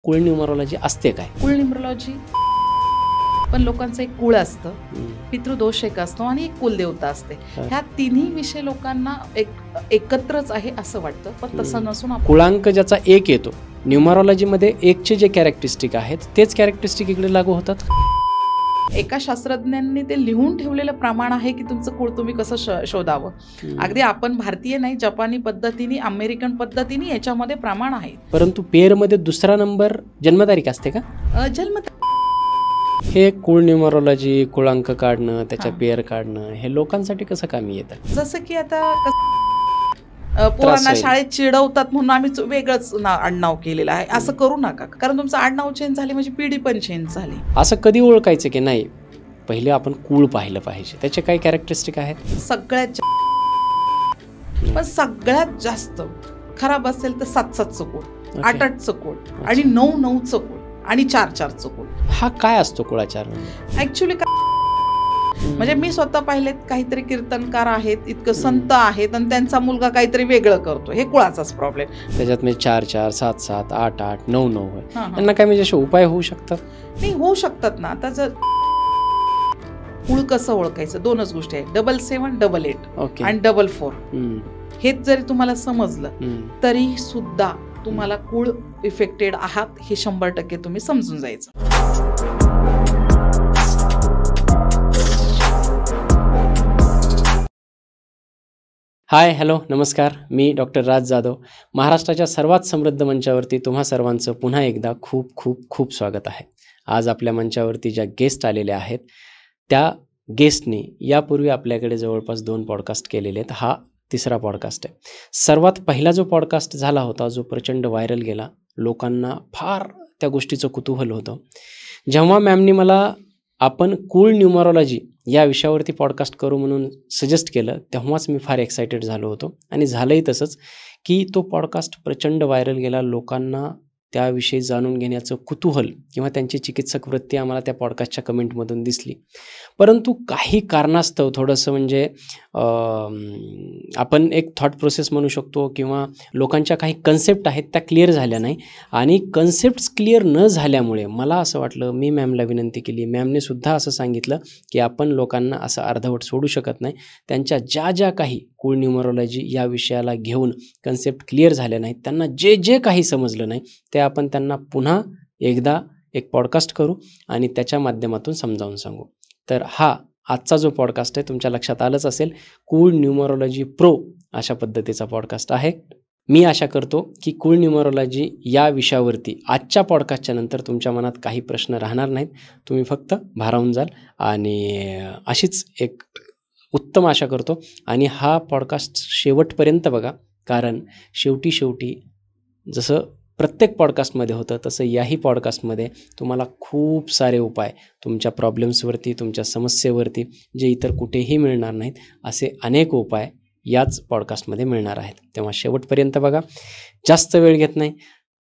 कुळ न्यूमरोलॉजी असते काय? कुळ न्यूमरोलॉजी पण लोकांचं एक कुळ असतं, पितृदोष एक असतो आणि एक कुलदेवता असते. ह्या तिन्ही विषय लोकांना एकत्रच आहे असं वाटतं, पण तसं नसून कुळांक ज्याचा एक येतो, न्यूमरोलॉजीमध्ये एकचे जे कॅरेक्टरिस्टिक आहेत तेच कॅरेक्टरिस्टिक इकडे लागू होतात. एका शास्त्रज्ञांनी ते लिहून ठेवलेलं प्रमाण आहे की तुमचं कुळ तुम्ही कसं शोधावं. अगदी आपण भारतीय नाही, जपानी पद्धतीने, अमेरिकन पद्धतीने याच्यामध्ये प्रमाण आहे. परंतु पेअरमध्ये दुसरा नंबर जन्मतारीख असते का? हे कुळ न्यूमरोलॉजी, कुळांक काढणं, त्याच्या पेअर काढणं हे लोकांसाठी कसं कामी येतं? जसं की आता पोरांना शाळेत चिडवतात म्हणून आम्ही वेगळंच आडनाव केलेलं आहे, असं करू नका. कारण तुमचं आडनाव चेंज झाले म्हणजे पिढी पण चेंज झाली. असं कधी ओळखायचं की नाही पहिले आपण कुळ पाहिलं पाहिजे, त्याचे काही कॅरेक्टरिस्टिक आहेत? पण सगळ्यात जास्त खराब असेल तर 7-7चं कुळ, 8-8चं कुळ आणि 9-9चं कुळ आणि 4-4चं कुळ. हा काय असतो कुळाचार? ऍक्च्युली म्हणजे मी स्वतः पाहिलेत, काहीतरी कीर्तनकार आहेत, इतकं संत आहेत आणि त्यांचा मुलगा काहीतरी वेगळं करतो. हे कुळाचाच प्रॉब्लेम. त्याच्यात म्हणजे 4-4, 7-7, 8-8, 9-9 त्यांना काय म्हणजे असे उपाय होऊ शकतात? नाही होऊ शकतात ना. आता जर कुळ कसं ओळखायचं, दोनच गोष्टी आहेत, 77, 88 आणि 44. हेच जरी तुम्हाला समजलं तरी सुद्धा तुम्हाला कुळ इफेक्टेड आहात हे 100% तुम्ही समजून जायचं. हाय, हॅलो, नमस्कार. मी डॉक्टर राज जाधव. महाराष्ट्राच्या सर्वात समृद्ध मंचावरती तुम्हा सर्वांचं पुन्हा एकदा खूप खूप खूप स्वागत आहे. आज आपल्या मंचावरती ज्या गेस्ट आलेल्या आहेत त्या गेस्टने यापूर्वी आपल्याकडे जवळपास 2 पॉडकास्ट केलेले आहेत. हा तिसरा पॉडकास्ट आहे. सर्वात पहिला जो पॉडकास्ट झाला होता, जो प्रचंड व्हायरल गेला, लोकांना फार त्या गोष्टीचं कुतूहल होतं. जेव्हा मॅमनी मला आपण कुळ न्यूमरोलॉजी या विषयावरती पॉडकास्ट करू म्हणून सजेस्ट केलं, तेव्हाच मी फार एक्सायटेड झालो होतो. आणि झालंही तसंच की तो पॉडकास्ट प्रचंड व्हायरल गेला. लोकांना त्याविषयी जाणून घेण्याचं कुतूहल किंवा त्यांची चिकित्सक वृत्ती आम्हाला त्या पॉडकास्टच्या कमेंटमधून दिसली. परंतु काही कारणास्तव थोडंसं म्हणजे आपण एक थॉट प्रोसेस म्हणू शकतो किंवा लोकांच्या काही कन्सेप्ट आहेत त्या क्लिअर झाल्या नाही. आणि कन्सेप्ट्स क्लिअर न झाल्यामुळे मला असं वाटलं, मी मॅमला विनंती केली, मॅमने सुद्धा असं सांगितलं की आपण लोकांना असं अर्धवट सोडू शकत नाही. त्यांच्या ज्या ज्या काही कुळ न्यूमरोलॉजी या विषयाला घेऊन कन्सेप्ट क्लिअर झाल्या नाहीत, त्यांना जे जे काही समजलं नाही ते आपण त्यांना पुन्हा एकदा एक पॉडकास्ट करू आणि त्याच्या माध्यमातून समजावून सांगू. तर हा आजचा जो पॉडकास्ट आहे तुमच्या लक्षात आलंच असेल, कुळ न्यूमरोलॉजी प्रो अशा पद्धतीचा पॉडकास्ट आहे. मी आशा करतो की कुळ न्यूमरोलॉजी या विषयावरती आजच्या पॉडकास्टच्या नंतर तुमच्या मनात काही प्रश्न राहणार नाहीत. तुम्ही फक्त भारावून जाल आणि अशीच एक उत्तम आशा करतो. आणि हा पॉडकास्ट शेवटपर्यंत बघा, कारण शेवटी जसं प्रत्येक पॉडकास्टमध्ये होतं तसं याही पॉडकास्टमध्ये तुम्हाला खूप सारे उपाय तुमच्या प्रॉब्लेम्सवरती, तुमच्या समस्येवरती जे इतर कुठेही मिळणार नाहीत, असे अनेक उपाय याच पॉडकास्टमध्ये मिळणार आहेत. तेव्हा शेवटपर्यंत बघा. जास्त वेळ घेत नाही,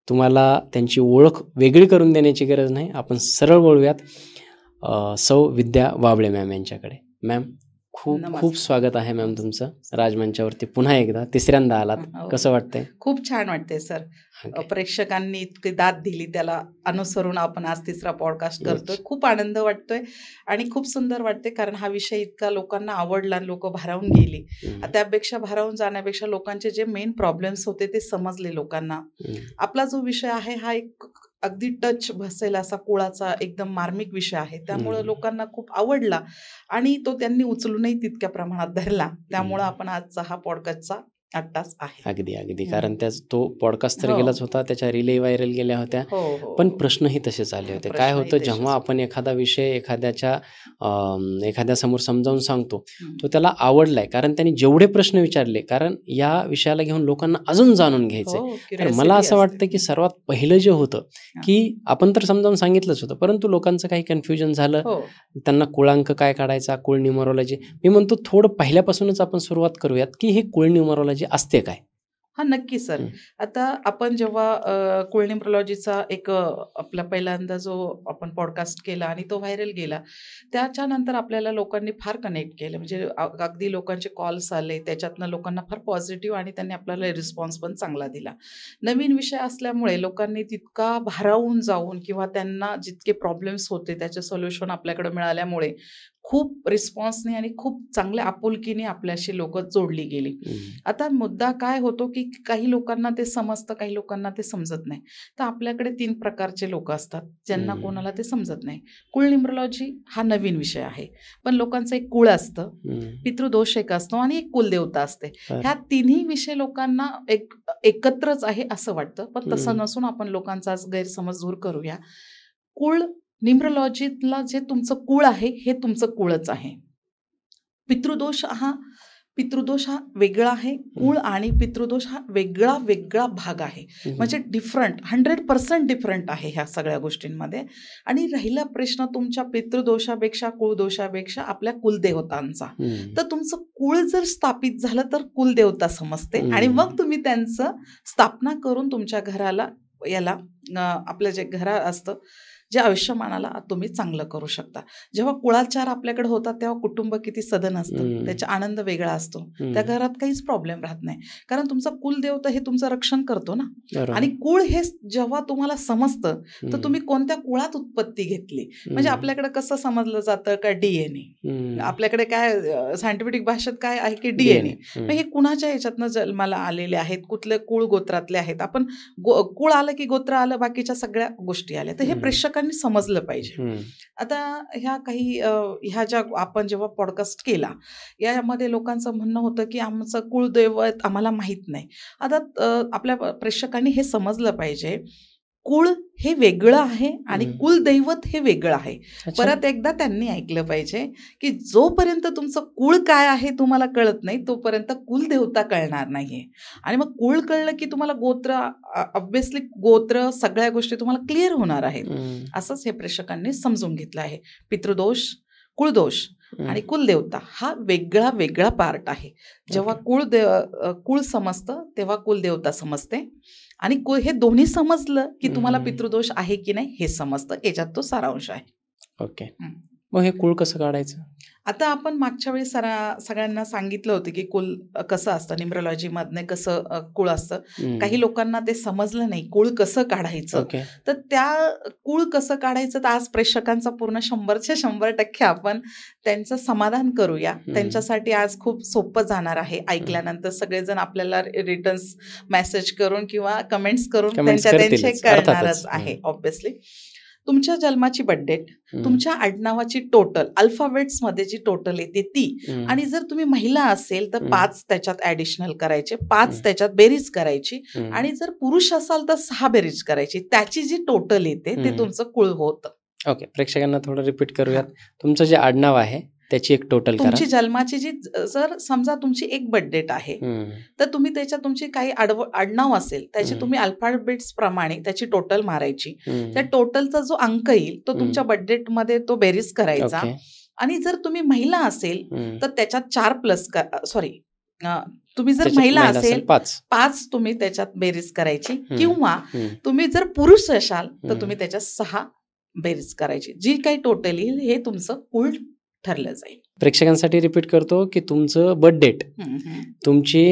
तुम्हाला त्यांची ओळख वेगळी करून देण्याची गरज नाही. आपण सरळ बोलूयात सौ विद्या वाबळे मॅम यांच्याकडे. मॅम, खूप खूप स्वागत आहे मॅम तुमचं राजमंचावरती. पुन्हा एकदा तिसऱ्यांदा आलात, कसं वाटतंय? खूप छान वाटतंय सर. प्रेक्षकांनी इतकी दाद दिली, त्याला अनुसरून आपण आज तिसरा पॉडकास्ट करतोय. खूप आनंद वाटतोय आणि खूप सुंदर वाटते, कारण हा विषय इतका लोकांना आवडला, लोक भारावून गेली. त्यापेक्षा भारावून जाण्यापेक्षा लोकांचे जे मेन प्रॉब्लेम्स होते ते समजले लोकांना. आपला जो विषय आहे हा एक अगदी टच बसेल असा कुळाचा एकदम मार्मिक विषय आहे, त्यामुळे लोकांना खूप आवडला आणि तो त्यांनी उचलूनही तितक्या प्रमाणात धरला. त्यामुळे आपण आजचा हा पॉडकास्टचा आत्ताच आहे. अगदी कारण तो पॉडकास्ट तर गेलाच होता, त्याच्या रिले व्हायरल गेल्या होत्या. पण प्रश्नही तसेच आले होते. काय होतं, जेव्हा आपण एखादा विषय एखाद्या समोर समजावून सांगतो, तो त्याला आवडलाय, कारण त्यांनी जेवढे प्रश्न विचारले, कारण या विषयाला घेऊन लोकांना अजून जाणून घ्यायचंय. तर मला असं वाटतं की सर्वात पहिलं जे होतं की आपण तर समजावून सांगितलंच होतं, परंतु लोकांचं काही कन्फ्युजन झालं. त्यांना कुळांक काय काढायचा, कुळ न्यूमरोलॉजी. मी म्हणतो थोडं पहिल्यापासूनच आपण सुरुवात करूयात की हे कुळ न्यूमरोलॉजी असते काय. हां, नक्की सर. हं. आता आपण जेव्हा कुळ न्यूमरोलॉजीचा एक आपला पहिल्यांदा जो आपण पॉडकास्ट केला आणि तो व्हायरल गेला. त्याच्यानंतर आपल्याला लोकांनी फार कनेक्ट केलं. म्हणजे अगदी लोकांचे कॉल्स आले. त्याच्यातनं लोकांना फार पॉझिटिव्ह आणि त्यांनी आपल्याला रिस्पॉन्स पण चांगला दिला. नवीन विषय असल्यामुळे लोकांनी तितका भारावून जाऊन किंवा त्यांना जितके प्रॉब्लेम्स होते त्याचे सोल्युशन आपल्याकडे मिळाल्यामुळे खूप रिस्पॉन्सने आणि खूप चांगल्या आपुलकीने आपल्याशी लोकं जोडली गेली. हं. आता मुद्दा काय होतो, की काही लोकांना ते समजतं, काही लोकांना ते समजत नाही. तर आपल्याकडे 3 प्रकारचे लोकं असतात, ज्यांना हं. कोणाला ते समजत नाही. कुळ न्यूमरोलॉजी हा नवीन विषय आहे. पण लोकांचं एक कुळ असतं, हं. पितृदोष एक असतो आणि एक कुलदेवता असते. बरं. ह्या तिन्ही विषय लोकांना एकत्रच आहे असं वाटतं. पण तसं हं. नसून आपण लोकांचा आज गैरसमज दूर करूया. कुळ न्यूमरोलॉजीतला जे तुमचं कुळ आहे, हे तुमचं कुळच आहे. पितृदोष हा पितृदोष हा वेगळा आहे. कुळ आणि पितृदोष हा वेगळा भाग आहे. म्हणजे डिफरंट 100% डिफरंट आहे ह्या सगळ्या गोष्टींमध्ये. आणि राहिला प्रश्न तुमच्या पितृदोषापेक्षा, कुळदोषापेक्षा आपल्या कुलदेवतांचा. हं. तर तुमचं कुळ जर स्थापित झालं तर कुलदेवता समजते आणि हं. मग तुम्ही त्यांचं स्थापना करून तुमच्या घराला याला आपलं जे घर असतं, जे आयुष्यमानाला तुम्ही चांगलं करू शकता. जेव्हा कुळाचार आपल्याकडे होतात तेव्हा कुटुंब किती सदन असतं. हं. त्याचा आनंद वेगळा असतो. हं. त्या घरात काहीच प्रॉब्लेम राहत नाही. कारण तुमचा कुलदेवता हे तुमचं रक्षण करतो ना. बरोबर. आणि कुळ हे जेव्हा तुम्हाला समजतं, तर हं. तुम्ही कोणत्या कुळात उत्पत्ती घेतली. म्हणजे हं. आपल्याकडे कसं समजलं जातं का DNA. हं. आपल्याकडे काय सायंटिफिक भाषेत काय आहे की DNA. DNA. मग हे कुणाच्या ह्याच्यातनं जन्माला आलेले आहेत, कुठले कुळ गोत्रातले आहेत. आपण कुळ आलं की गोत्र आलं, बाकीच्या सगळ्या गोष्टी आल्या. तर हे हं. प्रेक्षकांनी समजलं पाहिजे. हं. आता ह्या काही ह्या ज्या आपण जेव्हा पॉडकास्ट केला, यामध्ये लोकांचं म्हणणं होतं की आमचं कुळदैवत आम्हाला माहीत नाही. आता आपल्या प्रेक्षकांनी हे समजलं पाहिजे, कुळ हे वेगळं आहे आणि हं. कुलदैवत हे वेगळं आहे. अच्छा. परत एकदा त्यांनी ऐकलं पाहिजे, की जोपर्यंत तुमचं कुळ काय आहे तुम्हाला कळत नाही, तोपर्यंत कुलदेवता कळणार नाहीये. आणि मग कुळ कळलं की तुम्हाला गोत्र ऑब्व्हियसली गोत्र सगळ्या गोष्टी तुम्हाला क्लिअर होणार आहेत. हं. असंच हे प्रेक्षकांनी समजून घेतलं आहे. पितृदोष, कुळदोष हं. आणि कुलदेवता हा वेगळा पार्ट आहे. जेव्हा ओके. कुळ समजतं तेव्हा कुलदेवता समजते आणि हे दोन्ही समजलं की तुम्हाला हं. पितृदोष आहे की नाही हे समजतं. याच्यात तो सारांश आहे. ओके. हं. मग हे कुळ कसं काढायचं? आता आपण मागच्या वेळी सगळ्यांना सांगितलं होतं की कुल कसं असतं, न्यूमरोलॉजीमधनं कसं कुळ असतं. काही हं. लोकांना ते समजलं नाही, कुळ कसं काढायचं. ओके. तर त्या कुळ कसं काढायचं तर आज प्रेक्षकांचा पूर्ण 100च्या 100% आपण त्यांचं समाधान करूया. हं. त्यांच्यासाठी आज खूप सोपं जाणार आहे. हं. ऐकल्यानंतर सगळेजण आपल्याला रिटर्न्स मेसेज करून किंवा कमेंट्स करून कमेंट्स त्यांचे करतीलच. कळणारच अर्थातच. आहे हं. ऑब्व्हियसली. तुमच्या जन्माची बर्थ डेट, हं. तुमच्या आडनावाची टोटल अल्फाबेट्समध्ये जी टोटल येते ती हं. आणि जर तुम्ही महिला असेल तर हं. 5 त्याच्यात ॲडिशनल करायचे, 5 हं. त्याच्यात बेरीज करायची हं. आणि जर पुरुष असाल तर 6 बेरीज करायची. त्याची जी टोटल येते ते हं. तुमचं कुळ होतं. ओके. प्रेक्षकांना थोडं रिपीट हां. करूयात. तुमचं जे आडनाव आहे त्याची एक टोटल करा. तुमची जन्माची जी जर समजा तुमची एक बर्थ डेट आहे, हं. तर तुम्ही त्याच्यात तुमची काही आडनाव असेल, त्याची हं. तुम्ही अल्फाबेट्स प्रमाणे त्याची टोटल मारायची. त्या हं. टोटलचा जो अंक येईल तो तुमच्या हं. बर्थ डेटमध्ये तो बेरीज करायचा ओके. आणि जर तुम्ही महिला असेल हं. तर त्याच्यात 4 प्लस सॉरी तुम्ही जर त्याच्यात महिला महिला असेल असेल 5. 5 तुम्ही त्याच्यात बेरीज करायची हं. किंवा हं. तुम्ही जर पुरुष असाल तर हं. तुम्ही त्याच्यात 6 बेरीज करायची. जी काही टोटल येईल हे तुमचं कुळ ठरलं जाईल. प्रेक्षकांसाठी रिपीट करतो की तुमचं बर्थ डेट, हं, हं. तुमची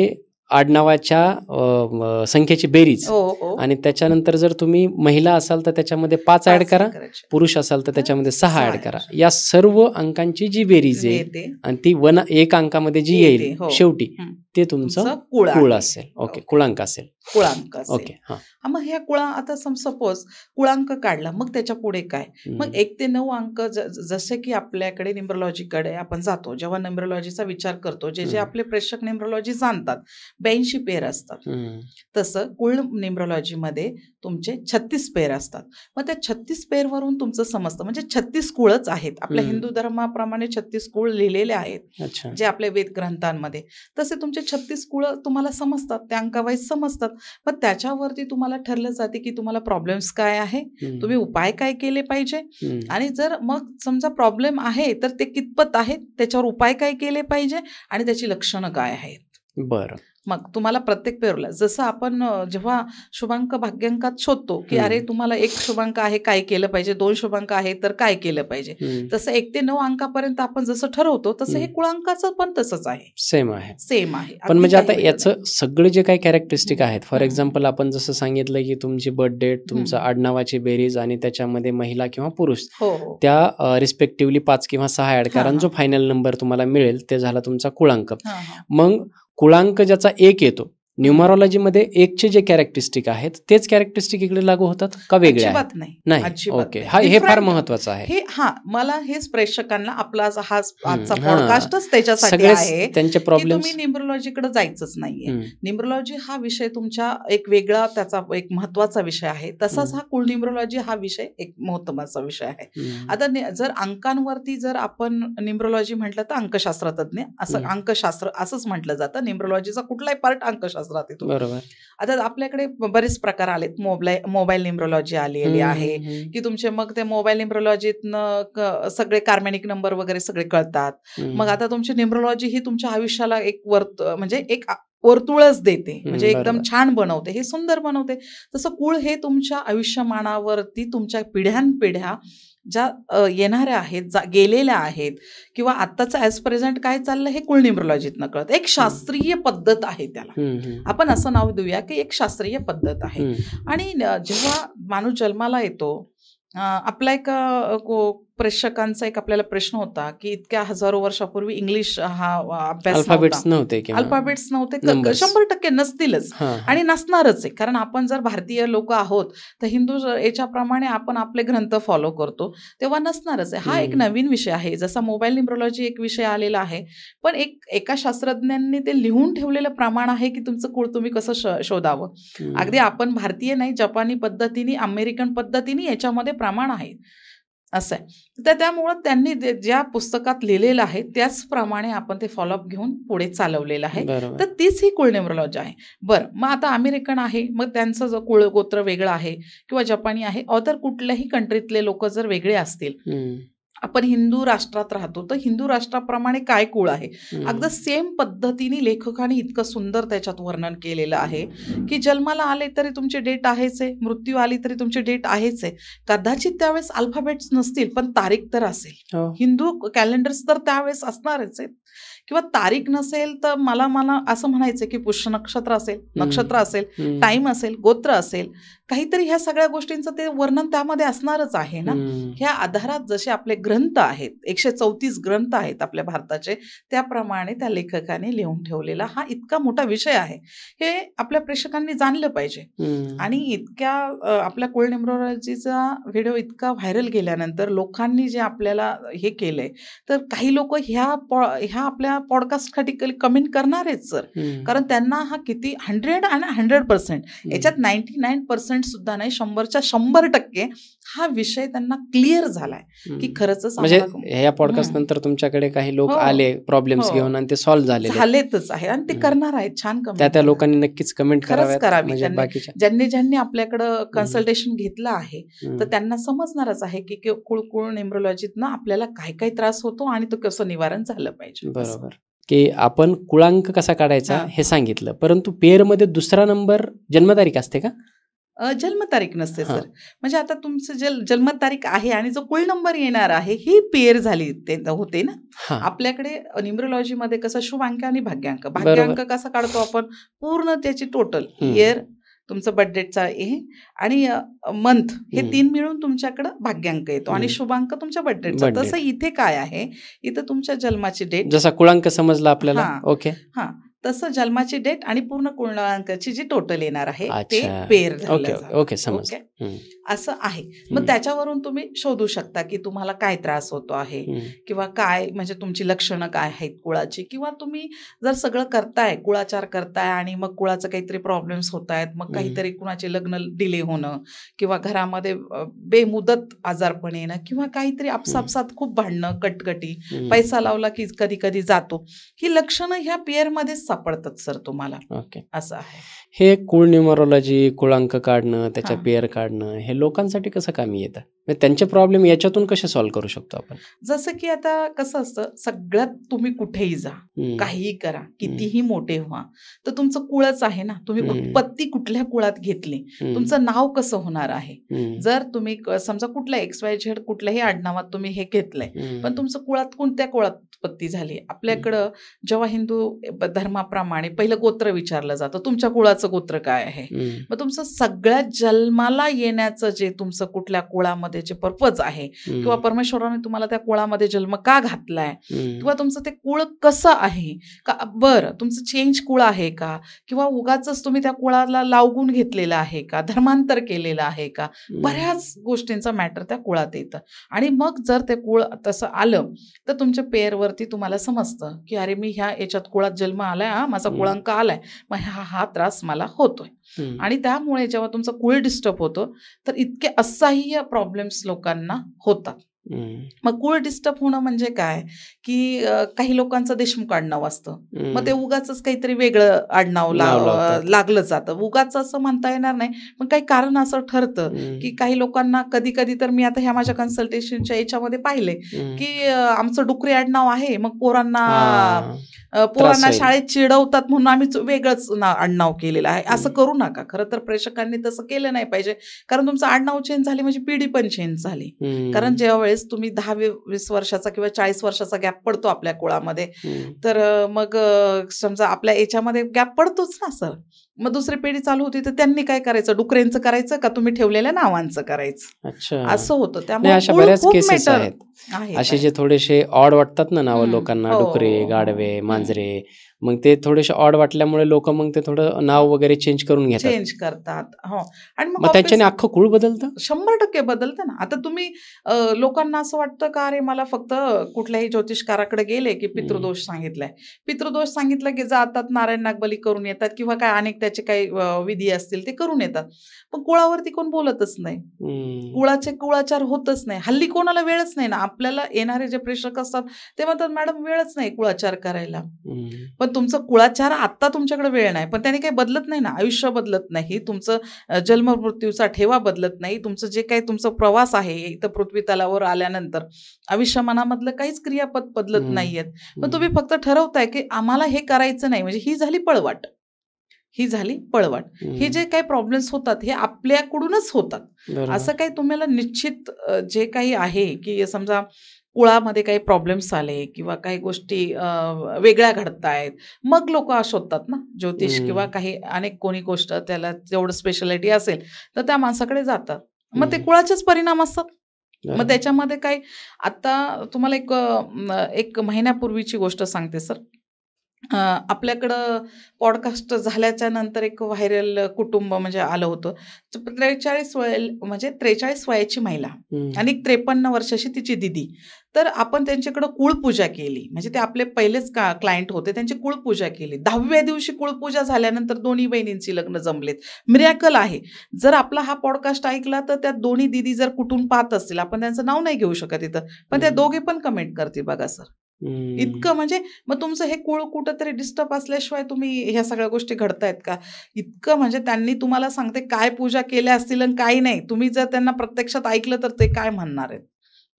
आडनावाच्या संख्येची बेरीज हो, हो. आणि त्याच्यानंतर जर तुम्ही महिला असाल तर त्याच्यामध्ये 5 ॲड 5 करा. करायचे. पुरुष असाल तर त्याच्यामध्ये 6 6 ॲड करा. या सर्व अंकांची जी बेरीज येईल येते. आणि ती 1 अंकामध्ये जी येते. येईल हो. शेवटी हं. ते तुमचं तुमचं कुळ कुळ आहे. असेल. ओके. ओके. कुळांक असेल. कुळांक असेल. ओके. हां. मग ह्या आता सपोज कुळांक काढला मग त्याच्या पुढे काय? मग हं. 1 ते 9 अंक जसे की आपल्याकडे न्यूमरोलॉजीकडे आपण जातो. जेव्हा न्यूमरोलॉजीचा विचार करतो, जे हं. आपले प्रेक्षक न्यूमरोलॉजी जाणतात, 82 पेर असतात. हं. तसं कुळ न्यूमरोलॉजीमध्ये तुमचे 36 पेर असतात. मग त्या 36 पेरवरून तुमचं समजतं म्हणजे 36 कुळच आहेत. आपल्या हं. हिंदू धर्माप्रमाणे 36 कुळ लिहिलेले आहेत, अच्छा. जे आपल्या वेद ग्रंथांमध्ये. तसे तुमचे 36 कुळ तुम्हाला समजतात, त्या अंकावाईज समजतात. मग त्याच्यावरती तुम्हाला ठरलं जाते की तुम्हाला प्रॉब्लेम्स काय आहे, हं. तुम्ही उपाय काय केले पाहिजे हं. आणि जर मग समजा प्रॉब्लेम आहे तर ते कितपत आहेत, त्याच्यावर उपाय काय केले पाहिजे आणि त्याची लक्षणं काय आहेत. बरं. मग तुम्हाला प्रत्येक पेरूला जसं आपण जेव्हा शुभांक भाग्यांकात शोधतो की हम्म. अरे तुम्हाला 1 शुभांक आहे काय केलं पाहिजे, 2 शुभांक आहे तर काय केलं पाहिजे, तसं 1 ते 9 अंकापर्यंत आपण जसं ठरवतो तसं हे कुळांकाचं पण तसंच आहे, सेम आहे. सेम आहे. पण अगदी म्हणजे आता काही वेगळं नाही. याचं सगळे जे काही कॅरेक्टरिस्टिक आहेत, फॉर हम्म. एक्झाम्पल आपण जसं सांगितलं की तुमची बर्थ डेट, तुमचं आडनावाची बेरीज आणि त्याच्यामध्ये महिला किंवा पुरुष हो हो त्या रिस्पेक्टिव्हली 5 किंवा 6 ऍड करा हां, आणि जो हां. फायनल नंबर तुम्हाला मिळेल ते झाला तुमचा कुळांक. हां, हां. मग कुळांक ज्याचा 1 येतो, न्यूमरॉलॉजीमध्ये 1चे जे कॅरेक्टरिस्टिक आहेत तेच कॅरेक्टरिस्टिक इकडे लागू होतात का वेगळे आहेत? अजिबात नाही, नाही. अजिबात ओके. नाही. हे फार Different. महत्वाचं आहे. हे मला हेच प्रेक्षकांना आपला आजचा हां. पॉडकास्टच त्याच्यासाठी सगळेच आहे त्यांचे की प्रॉब्लेम्स. तुम्ही न्यूमरोलॉजीकडे जायचंच नाहीये. न्यूमरोलॉजी हा विषय तुमच्या एक वेगळा त्याचा एक महत्वाचा विषय आहे. तसाच हा कुळ न्यूमरोलॉजी हा विषय एक महत्वाचा विषय आहे. आता जर अंकांवरती जर आपण न्यूमरोलॉजी म्हटलं तर अंकशास्त्र तज्ञ असं अंकशास्त्र असंच म्हटलं जातं. न्यूमरोलॉजीचा कुठलाही पार्ट अंकशास्त्रात येतो. बरोबर. आता आपल्याकडे बरेच प्रकार आलेत. मोबाईल न्यूमरोलॉजी आलेली आहे की तुमचे मग ते मोबाईल न्यूमरोलॉजीतनं सगळे कार्मेनिक नंबर वगैरे सगळे कळतात. मग आता तुमची न्यूमरोलॉजी ही तुमच्या आयुष्याला एक म्हणजे एक वर्तुळच देते, म्हणजे एकदम बरोबर. छान बनवते, हे सुंदर बनवते. तसं कुळ हे तुमच्या आयुष्यमानावरती तुमच्या पिढ्यानपिढ्या ज्या येणाऱ्या आहेत, गेलेल्या आहेत किंवा आत्ताचं ॲज प्रेझेंट काय चाललं हे कुळ न्यूमरोलॉजीतनं कळतं. एक शास्त्रीय पद्धत आहे त्याला. आपण असं नाव देऊया की एक शास्त्रीय पद्धत आहे. आणि जेव्हा माणूस जन्माला येतो, आपला एक प्रेक्षकांचा एक आपल्याला प्रश्न होता की इतक्या हजारो वर्षापूर्वी इंग्लिश हा अभ्यास अल्फाबेट्स नव्हते किंवा अल्फाबेट्स नव्हते, numbers. 100% नसतीलच आणि नसणारच आहे. कारण आपण जर भारतीय लोक आहोत तर हिंदू याच्याप्रमाणे आपण आपले ग्रंथ फॉलो करतो, तेव्हा नसणारच आहे. हा एक नवीन विषय आहे. जसा मोबाईल न्यूमरोलॉजी एक विषय आलेला आहे, पण एका शास्त्रज्ञांनी ते लिहून ठेवलेलं प्रमाण आहे की तुमचं कुळ तुम्ही कसं शोधावं. अगदी आपण भारतीय नाही, जपानी पद्धतीने, अमेरिकन पद्धतीने याच्यामध्ये प्रमाण आहे असं आहे. तर त्यामुळं त्यांनी ज्या पुस्तकात लिहिलेलं आहे त्याचप्रमाणे आपण ते फॉलोअप घेऊन पुढे चालवलेलं आहे. बरोबर. तर तीच ही कुळ न्यूमरोलॉजी आहे. बरं, मग आता अमेरिकन आहे, मग त्यांचं जो कुळ गोत्र वेगळं आहे किंवा जपानी आहे, अदर कुठल्याही कंट्रीतले लोक जर वेगळे असतील, आपण हिंदू राष्ट्रात राहतो तर हिंदू राष्ट्राप्रमाणे काय कुळ आहे, अगदी सेम पद्धतीने लेखकाने इतकं सुंदर त्याच्यात वर्णन केलेलं आहे की जन्माला आले तरी तुमची डेट आहेच आहे, मृत्यू आली तरी तुमची डेट आहेच आहे. कदाचित त्यावेळेस अल्फाबेट्स नसतील पण तारीख तर असेल. हिंदू कॅलेंडर्स तर त्यावेळेस असणारच आहेत किंवा तारीख नसेल तर मला असं म्हणायचं की पुष्य नक्षत्र असेल, नक्षत्र असेल, टाइम असेल, गोत्र असेल, काहीतरी ह्या सगळ्या गोष्टींचं ते वर्णन त्यामध्ये असणारच आहे ना. ह्या आधारात जसे आपले ग्रंथ आहेत, 134 ग्रंथ आहेत आपल्या भारताचे, त्याप्रमाणे त्या लेखकाने लिहून ठेवलेला हा इतका मोठा विषय आहे. हे आपल्या प्रेक्षकांनी जाणलं पाहिजे. आणि इतक्या आपल्या कुळ न्यूमरोलॉजीचा व्हिडिओ इतका व्हायरल गेल्यानंतर लोकांनी जे आपल्याला हे केलंय, तर काही लोक ह्या आपल्या पॉडकास्टसाठी कमेंट करणारच सर. कारण त्यांना हा किती 100 आणि 100% याच्यात 99% सुद्धा नाही, 100च्या 100% हा विषय त्यांना क्लिअर झालाय की खरंच म्हणजे या पॉडकास्ट नंतर तुमच्याकडे काही लोक आले प्रॉब्लेम्स घेऊन आणि ते सॉल्व्ह झालेतच आहे आणि ते करणार आहेत. छान कमेंट त्या लोकांनी नक्कीच कमेंट करावी. म्हणजे बाकीच्या ज्यांनी आपल्याकडं कन्सल्टेशन घेतलं आहे तर त्यांना समजणारच आहे की कुळ न्यूमरोलॉजीतनं आपल्याला काय काय त्रास होतो आणि तो कसं निवारण झालं पाहिजे. बरोबर. की आपण कुळांक कसा काढायचा हे सांगितलं, परंतु पेअर मध्ये दुसरा नंबर जन्मतारीख असते का? जन्मतारीख नसते सर. म्हणजे आता तुमचं जन्मतारीख आहे आणि जो कुळ नंबर येणार आहे ही पेअर झाली होते ना. आपल्याकडे न्यूमरोलॉजीमध्ये कसं शुभांक आणि भाग्यांक कसा काढतो आपण, पूर्ण त्याची टोटल इयर, तुमचं बर्थ डेटचा आणि मंथ हे 3 मिळून तुमच्याकडे भाग्यांक येतो आणि शुभांक तुमच्या बर्थ डेटचा. तसं इथे काय आहे, इथं तुमच्या जन्माची डेट, जसा कुळांक समजला आपल्याला. ओके. तसं जन्माची डेट आणि पूर्ण कुळांकाची जी टोटल येणार आहे ते पेअर झालं. ओके, समजलं. असं आहे. मग त्याच्यावरून तुम्ही शोधू शकता की तुम्हाला काय त्रास होतो आहे किंवा काय म्हणजे तुमची लक्षणं काय आहेत कुळाची, किंवा तुम्ही जर सगळं करताय, कुळाचार करताय आणि मग कुळाचं काहीतरी प्रॉब्लेम्स होत आहेत, मग काहीतरी कुणाचे लग्न डिले होणं किंवा घरामध्ये बेमुदत आजारपण येणं किंवा काहीतरी आपसापसात खूप भांडणं, कटकटी, पैसा लावला की कधी कधी जातो, ही लक्षणं ह्या पेअरमध्ये सापडतात सर तुम्हाला. ओके. असं आहे. हे कुळ न्यूमरोलॉजी, कुळांक काढणं, त्याच्या पेअर काढणं हे लोकांसाठी कसं कामी येतं? मग त्यांचे प्रॉब्लेम याच्यातून कसे सॉल्व्ह करू शकतो आपण? जसं की आता कसं असतं, सगळ्यात तुम्ही कुठेही जा, काहीही करा, कितीही मोठे व्हा, तर तुमचं कुळच आहे ना. तुम्ही उत्पत्ती कुठल्या कुळात घेतली, तुमचं नाव कसं होणार आहे. जर तुम्ही समजा कुठल्या XYZ कुठल्याही आडनावात तुम्ही हे घेतलंय, पण तुमचं कुळात कोणत्या कुळात उत्पत्ती झाली. आपल्याकडं जेव्हा हिंदू धर्माप्रमाणे पहिलं गोत्र विचारलं जातं, तुमच्या कुळाचं गोत्र काय आहे. मग तुमचं सगळ्यात जन्माला येण्याचं जे तुमचं कुठल्या कुळामध्ये जे पर्पज आहे, किंवा परमेश्वराने तुम्हाला त्या कुळामध्ये जन्म का घातलाय, किंवा तुमचं ते कुळ कसं आहे का, बरं तुमचं चेंज कुळ आहे का, किंवा उगाच तुम्ही त्या कुळाला लावून घेतलेलं आहे का, धर्मांतर केलेलं आहे का, बऱ्याच गोष्टींचा मॅटर त्या कुळात येतं. आणि मग जर ते कुळ तसं आलं तर तुमच्या पेअरवरती तुम्हाला समजतं की अरे मी ह्या याच्यात कुळात जन्म आलाय, माझा कुळांक आलाय, मग हा त्रास मला होतोय. आणि त्यामुळे जेव्हा तुमचा कुळ डिस्टर्ब होतो तर इतके असह्य प्रॉब्लेम्स लोकांना होतात. मग कुळ डिस्टर्ब होणं म्हणजे काय, की काही लोकांचं देशमुख आडनाव असतं, मग ते उगाच काहीतरी वेगळं आडनाव लागलं जातं. उगाच असं म्हणता येणार नाही, पण काही कारण असं ठरतं की काही लोकांना कधी कधी तर मी आता ह्या माझ्या कन्सल्टेशनच्या याच्यामध्ये पाहिले की आमचं डुकरी आडनाव आहे, मग पोरांना शाळेत चिडवतात म्हणून आम्ही वेगळंच आडनाव केलेलं आहे. असं करू नका. खरं तर प्रेक्षकांनी तसं केलं नाही पाहिजे, कारण तुमचं आडनाव चेंज झाली म्हणजे पिढी पण चेंज झाली. कारण जेव्हा वेळेस तुम्ही 10-20 वर्षाचा किंवा 40 वर्षाचा गॅप पडतो आपल्या कुळामध्ये, तर मग समजा आपल्या याच्यामध्ये गॅप पडतोच ना सर. मग दुसरी पिढी चालू होती तर त्यांनी काय करायचं, डुकरेंचं करायचं का तुम्ही ठेवलेल्या नावांचं करायचं, असं होतं. त्यामुळे अशा बऱ्याच केसेस आहेत आहे असे जे थोडेसे ऑड वाटतात ना नावं लोकांना, डुकरे, गाढवे, मांजरे, मग ते थोडेसे ऑड वाटल्यामुळे लोक मग ते थोडं नाव वगैरे चेंज करून घेतात. चेंज करतात. हो. आणि मग त्याच्याने अख्खं कुळ बदलतं. 100% बदलतं ना. आता तुम्ही लोकांना असं वाटतं का अरे मला फक्त कुठल्याही ज्योतिषकाराकडे गेले की पितृदोष सांगितलाय. पितृदोष सांगितलं की जातात, नारायण नागबली करून येतात, किंवा काय अनेक त्याचे काही विधी असतील ते करून येतात. पण कुळावरती कोण बोलतच नाही. कुळाचे कुळाचार होतच नाही. हल्ली कोणाला वेळच नाही ना. आपल्याला येणारे जे प्रेक्षक असतात ते म्हणतात मॅडम वेळच नाही कुळाचार करायला. पण तुमचं कुळाचार आता तुमच्याकडे वेळ नाही, पण त्याने काही बदलत नाही ना. आयुष्य बदलत नाही, तुमचं जन्म मृत्यूचा ठेवा बदलत नाही, तुमचं जे काही तुमचा प्रवास आहे इथं पृथ्वी तलावर आल्यानंतर आयुष्यमानामधलं काहीच क्रियापद बदलत नाहीयेत. पण तुम्ही फक्त ठरवताय की आम्हाला हे करायचं नाही, म्हणजे ही झाली पळवाट. हे जे काही प्रॉब्लेम्स होतात हे आपल्याकडूनच होतात. असं काही तुम्हाला निश्चित जे काही आहे की समजा कुळामध्ये काही प्रॉब्लेम्स आले किंवा काही गोष्टी वेगळ्या घडतायत, मग लोक शोधतात ना ज्योतिष किंवा काही अनेक कोणी गोष्ट त्याला जेवढं स्पेशालिटी असेल तर त्या माणसाकडे जातात. मग ते कुळाचेच परिणाम असतात. मग त्याच्यामध्ये काही आता तुम्हाला एक महिन्यापूर्वीची गोष्ट सांगते सर. आपल्याकडं पॉडकास्ट झाल्याच्या नंतर एक व्हायरल कुटुंब म्हणजे आलं होतं. 43 वयाची महिला आणि 53 वर्षाची तिची दिदी. तर आपण त्यांच्याकडं कुळपूजा केली, म्हणजे ते आपले पहिलेच क्लायंट होते, त्यांची कुळपूजा केली. 10व्या दिवशी कुळपूजा झाल्यानंतर दोन्ही बहिणींची लग्न जमलेत. मिरॅकल आहे. जर आपला हा पॉडकास्ट ऐकला तर त्या दोन्ही दिदी जर कुठून पाहत असतील, आपण त्यांचं नाव नाही घेऊ शकत इथं, पण त्या दोघे पण कमेंट करतील बघा सर. इतकं म्हणजे मग तुमचं हे कुळ कुठंतरी डिस्टर्ब असल्याशिवाय तुम्ही ह्या सगळ्या गोष्टी घडतायत का? इतकं म्हणजे त्यांनी तुम्हाला सांगते काय पूजा केल्या असतील आणि काही नाही. तुम्ही जर त्यांना प्रत्यक्षात ऐकलं तर ते काय म्हणणार आहेत,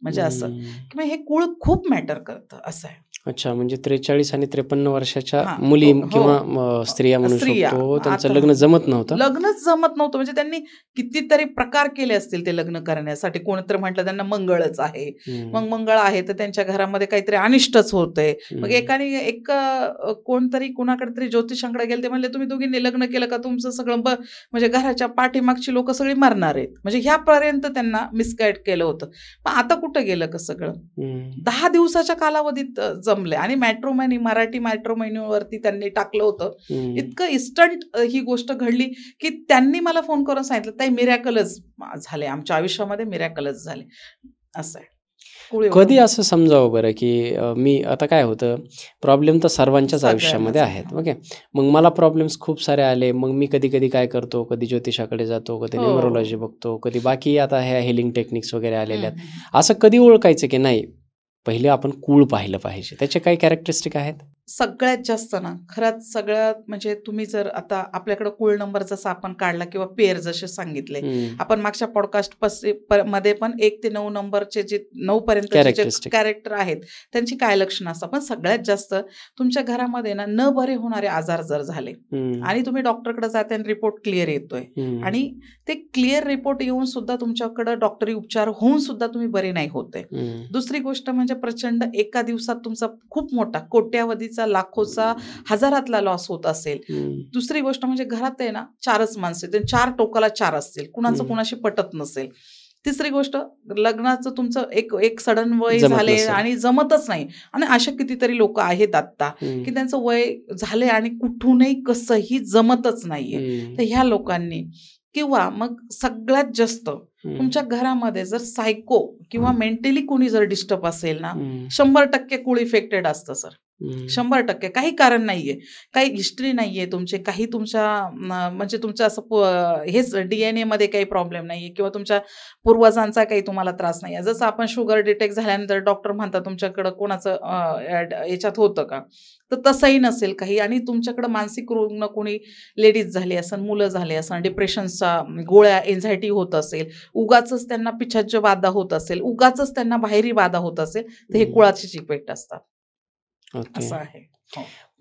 म्हणजे असं किंवा हे कुळ खूप मॅटर करतं, असं आहे. अच्छा, म्हणजे 43 आणि 53 वर्षाच्या मुली किंवा स्त्रिया म्हणू शकतो, त्यांचं लग्न जमत नव्हतं. लग्नच जमत नव्हतं, म्हणजे त्यांनी कितीतरी प्रकार केले असतील ते लग्न करण्यासाठी. कोणतरी म्हटलं त्यांना मंगळच आहे, मग मंगळ आहे तर त्यांच्या घरामध्ये काहीतरी अनिष्टच होतंय. मग एक कोणतरी कुणाकडे तरी ज्योतिषांकडे गेले, ते म्हणले तुम्ही दोघींनी लग्न केलं का तुमचं सगळं म्हणजे घराच्या पाठीमागची लोक सगळी मरणार आहेत, म्हणजे ह्यापर्यंत त्यांना मिसगाईड केलं होतं. पण आता कुठं गेलं का सगळं? 10 दिवसाच्या कालावधीत जमले. आणि मराठी मॅट्रोमॅन्यूवरती त्यांनी टाकलं होतं. इतकं इन्स्टंट ही गोष्ट घडली की त्यांनी मला फोन करून सांगितलं ताई मिरॅकलच झाले, आमच्या आयुष्यामध्ये मिरॅकलच झाले, असं आहे. कधी असं समजावं बरं की मी आता काय होतं, प्रॉब्लेम तर सर्वांच्याच आयुष्यामध्ये आहेत. ओके, मग मला प्रॉब्लेम्स खूप सारे आले, मग मी कधी कधी काय करतो, कधी ज्योतिषाकडे जातो, कधी न्यूमरोलॉजी बघतो, कधी बाकी आता ह्या हिलिंग टेक्निक्स वगैरे आलेल्या आहेत. असं कधी ओळखायचं की नाही पहिले आपण कुळ पाहिलं पाहिजे, त्याचे काही कॅरेक्टरिस्टिक आहेत? सगळ्यात जास्त ना खरंच सगळ्यात म्हणजे तुम्ही जर आता आपल्याकडे कुळ नंबर जसा आपण काढला किंवा पेअर जसे सांगितले, आपण मागच्या पॉडकास्ट मध्ये पण 1 ते 9 नंबरचे जे 9 पर्यंतचे जे कॅरेक्टर आहेत त्यांची काय लक्षणं असतात. पण सगळ्यात जास्त तुमच्या घरामध्ये ना न बरे होणारे आजार जर झाले आणि तुम्ही डॉक्टरकडे जाते आणि रिपोर्ट क्लिअर येतोय आणि ते क्लिअर रिपोर्ट येऊन सुद्धा तुमच्याकडे डॉक्टरी उपचार होऊन सुद्धा तुम्ही बरे नाही होते. दुसरी गोष्ट म्हणजे प्रचंड एका दिवसात तुमचा खूप मोठा कोट्यावधीचा, लाखोचा, हजारातला लॉस होत असेल. दुसरी गोष्ट म्हणजे घरात आहे ना 4च माणसं आहेत, 4 टोकाला 4 असतील, कुणाचं कुणाशी पटत नसेल. तिसरी गोष्ट लग्नाचं तुमचं एक सडन वय झाले आणि जमतच नाही. आणि अशा कितीतरी लोक आहेत आता की त्यांचं वय झाले आणि कुठूनही कसंही जमतच नाहीये. तर ह्या लोकांनी किंवा मग सगळ्यात जास्त तुमच्या घरामध्ये जर सायको किंवा मेंटली कोणी जर डिस्टर्ब असेल ना 100% कुळ इफेक्टेड असतं सर. 100% काही कारण नाहीये, काही हिस्ट्री नाहीये तुमचे, काही तुमच्या म्हणजे तुमचं असं हेच DNA मध्ये काही प्रॉब्लेम नाहीये किंवा तुमच्या पूर्वजांचा काही तुम्हाला त्रास नाहीये. जसं आपण शुगर डिटेक्ट झाल्यानंतर डॉक्टर म्हणतात तुमच्याकडं कोणाचं याच्यात होतं का, तर तसंही नसेल काही. आणि तुमच्याकडं मानसिक रुग्ण कोणी लेडीज झाली असेल, मुलं झाले असेल, डिप्रेशनचा गोळ्या, एन्झायटी होत असेल, उगाचच त्यांना पिछाच्य बाधा होत असेल, उगाचच त्यांना बाहेरी बाधा होत असेल, तर हे कुळाचेच इफेक्ट असतात. असं आहे.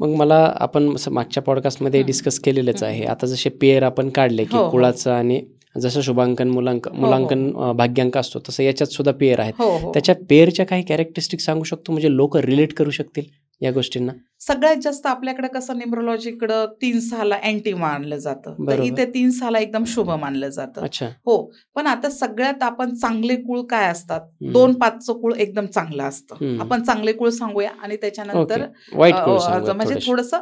मग मला आपण मागच्या पॉडकास्टमध्ये डिस्कस केलेलंच आहे. आता जसे पेअर आपण काढले की कुळाचं आणि जसं शुभांकन मुलांकन भाग्यांक असतो तसं याच्यात सुद्धा पेअर आहेत. त्याच्या पेअरच्या काही कॅरेक्टरिस्टिक सांगू शकतो म्हणजे लोक रिलेट करू शकतील या गोष्टींना? सगळ्यात जास्त आपल्याकडे कसं न्यूमरोलॉजीकडं 3-6ला अँटी मानलं जातं, तर इथे 3-6ला एकदम शुभ मानलं जातं. हो, पण आता सगळ्यात आपण चांगले कुळ काय असतात, 2-5चं कुळ एकदम चांगलं असतं. आपण चांगले कुळ सांगूया आणि त्याच्यानंतर वाईट कुळ म्हणजे थोडस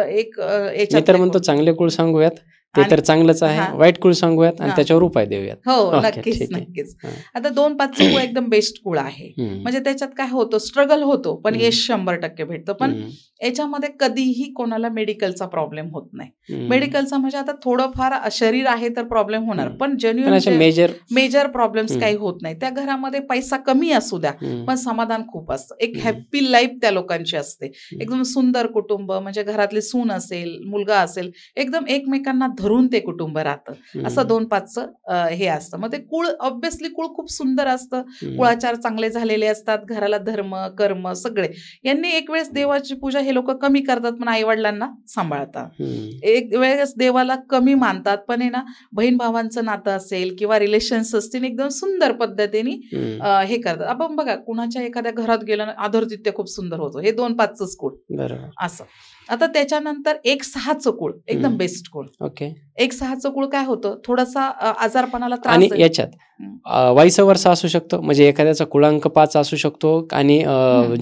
एक याच्यात म्हणतो चांगले कुळ सांगूयात ते तर चांगलंच आहे, वाईट कुळ सांगूयात आणि त्याच्यावर उपाय देऊयात. हो, नक्कीच. आता 2-5चं कुळ एकदम बेस्ट कुळ आहे. म्हणजे त्याच्यात काय होतं, स्ट्रगल होतो पण यश 100% भेटतं. पण याच्यामध्ये कधीही कोणाला मेडिकलचा प्रॉब्लेम होत नाही. मेडिकलचा म्हणजे आता थोडंफार शरीर आहे तर प्रॉब्लेम होणार, पण जेन्युइन मेजर प्रॉब्लेम्स काही होत नाही. त्या घरामध्ये पैसा कमी असू द्या पण समाधान खूप असतं. एक हॅप्पी लाईफ त्या लोकांची असते. एकदम सुंदर कुटुंब, म्हणजे घरातली सून असेल, मुलगा असेल, एकदम एकमेकांना धरून ते कुटुंब राहतं. असं 2-5चं हे असतं. मग ते कुळ ऑब्व्हियसली कुळ खूप सुंदर असतं. कुळाचार चांगले झालेले असतात. घराला धर्म, कर्म सगळे. यांनी एक वेळेस देवाची पूजा हे लोक कमी करतात पण आईवडिलांना सांभाळतात. एक वेळेस देवाला कमी मानतात पण आहे ना बहीण भावांचं नातं असेल किंवा रिलेशन्स असतील एकदम सुंदर पद्धतीने हे करतात. आपण बघा कुणाच्या एखाद्या घरात गेलं आदरातिथ्य खूप सुंदर होतं. हे 2-5च कुळ असं. आता त्याच्यानंतर 1-6चं कुळ एकदम बेस्ट कुळ. 1-6चं कुळ काय होतं, थोडासा आजारपणाला त्रास. आणि याच्यात वाईस वर्सा असू शकतो, म्हणजे एखाद्याचा कुळांक 5 असू शकतो आणि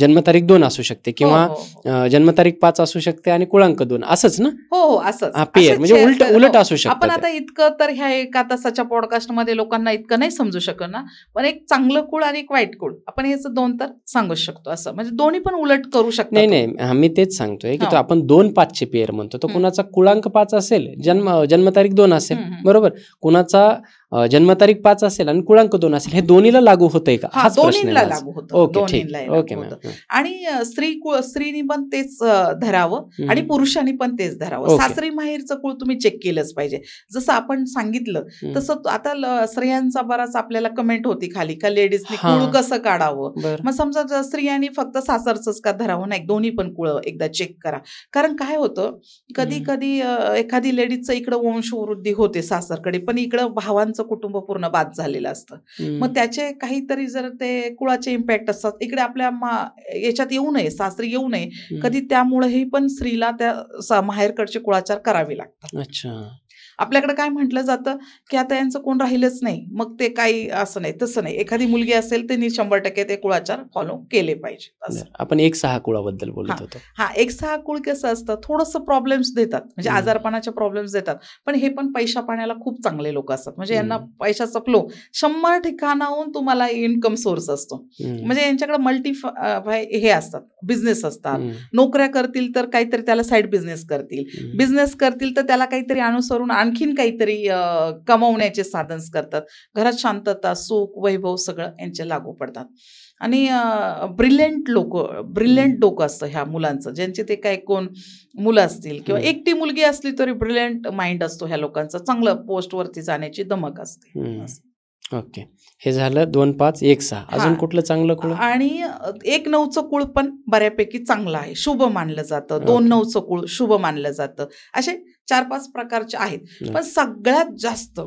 जन्मतारीख 2 असू शकते किंवा जन्मतारीख 5 असू शकते आणि कुळांक 2 असंच ना? हो, असंच. पेअर म्हणजे उलट असू शकतं. आपण आता इतकं तर ह्या एका तासाच्या पॉडकास्टमध्ये लोकांना इतकं नाही समजू शकत ना, पण एक चांगलं कुळ आणि एक वाईट कुळ आपण ह्याचं 2 तर सांगू शकतो. असं म्हणजे दोन्ही पण उलट करू शकतो. नाही मी तेच सांगतोय की आपण 2-5चे पेअर म्हणतो, तर कुणाचा कुळांक 5 असेल, जन्मतारीख 2 असेल, बरोबर, कुणाचा जन्मतारीख 5 असेल आणि कुळांक 2 असेल, हे दोन्हीला लागू होतंय का? हाच प्रश्न दोन्हीला लागू होतं. आणि स्त्रीनी पण तेच धरावं आणि पुरुषांनी पण तेच धरावं. सासरी माहेरचं कुळ तुम्ही चेक केलंच पाहिजे. जसं आपण सांगितलं तसं आता स्त्रियांचा बराच आपल्याला कमेंट होती खाली का लेडीजनी कुळ कसं काढावं. मग समजा स्त्रियांनी फक्त सासरचंच का धरावं, नाही दोन्ही पण कुळ एकदा चेक करा. कारण काय होतं कधी कधी एखादी लेडीजचं इकडं वंशवृद्धी होते सासरकडे, पण इकडं भावांचं कुटुंब पूर्ण बाद झालेलं असतं. मग त्याचे काहीतरी जर ते कुळाचे इम्पॅक्ट असतात इकडे आपल्या याच्यात येऊ नये, सासरी येऊ नये कधी, त्यामुळेही पण स्त्रीला त्या माहेरकडचे कुळाचार करावे लागतात. अच्छा. आपल्याकडे काय म्हटलं जातं की आता यांचं कोण राहिलंच नाही, मग ते काही असं नाही तसं नाही. एखादी मुलगी असेल त्यांनी 100% ते कुळाचार फॉलो केले पाहिजे. आपण 1-6 कुळाबद्दल बोलत होतो. 1-6 कुळ कसं असतं, थोडंसं प्रॉब्लेम्स देतात, म्हणजे आजारपणाचे प्रॉब्लेम्स देतात, पण हे पण पैशा पाण्याला खूप चांगले लोक असतात. म्हणजे यांना पैशाचा फ्लो 100 ठिकाणाहून तुम्हाला इन्कम सोर्स असतो. म्हणजे यांच्याकडे मल्टी हे असतात, बिझनेस असतात. नोकऱ्या करतील तर काहीतरी त्याला साईड बिझनेस करतील तर त्याला काहीतरी अनुसरून आणखीन काहीतरी कमवण्याचे साधन करतात. घरात शांतता, सुख, वैभव सगळं यांचे लागू पडतात. आणि ब्रिलियंट डोकं असतं ह्या मुलांचं, ज्यांचे ते काय कोण मुलं असतील किंवा एकटी मुलगी असली तरी ब्रिलियंट माइंड असतो ह्या लोकांचा, चांगलं पोस्टवरती जाण्याची दमक असते. ओके, हे झालं 2, 5, 1, 6. अजून कुठलं चांगलं कुळ? आणि 1, 9चं कुळ पण बऱ्यापैकी चांगलं आहे, शुभ मानलं जातं. 2, 9चं कुळ शुभ मानलं जातं. असे 4-5 प्रकारचे आहेत. पण सगळ्यात जास्त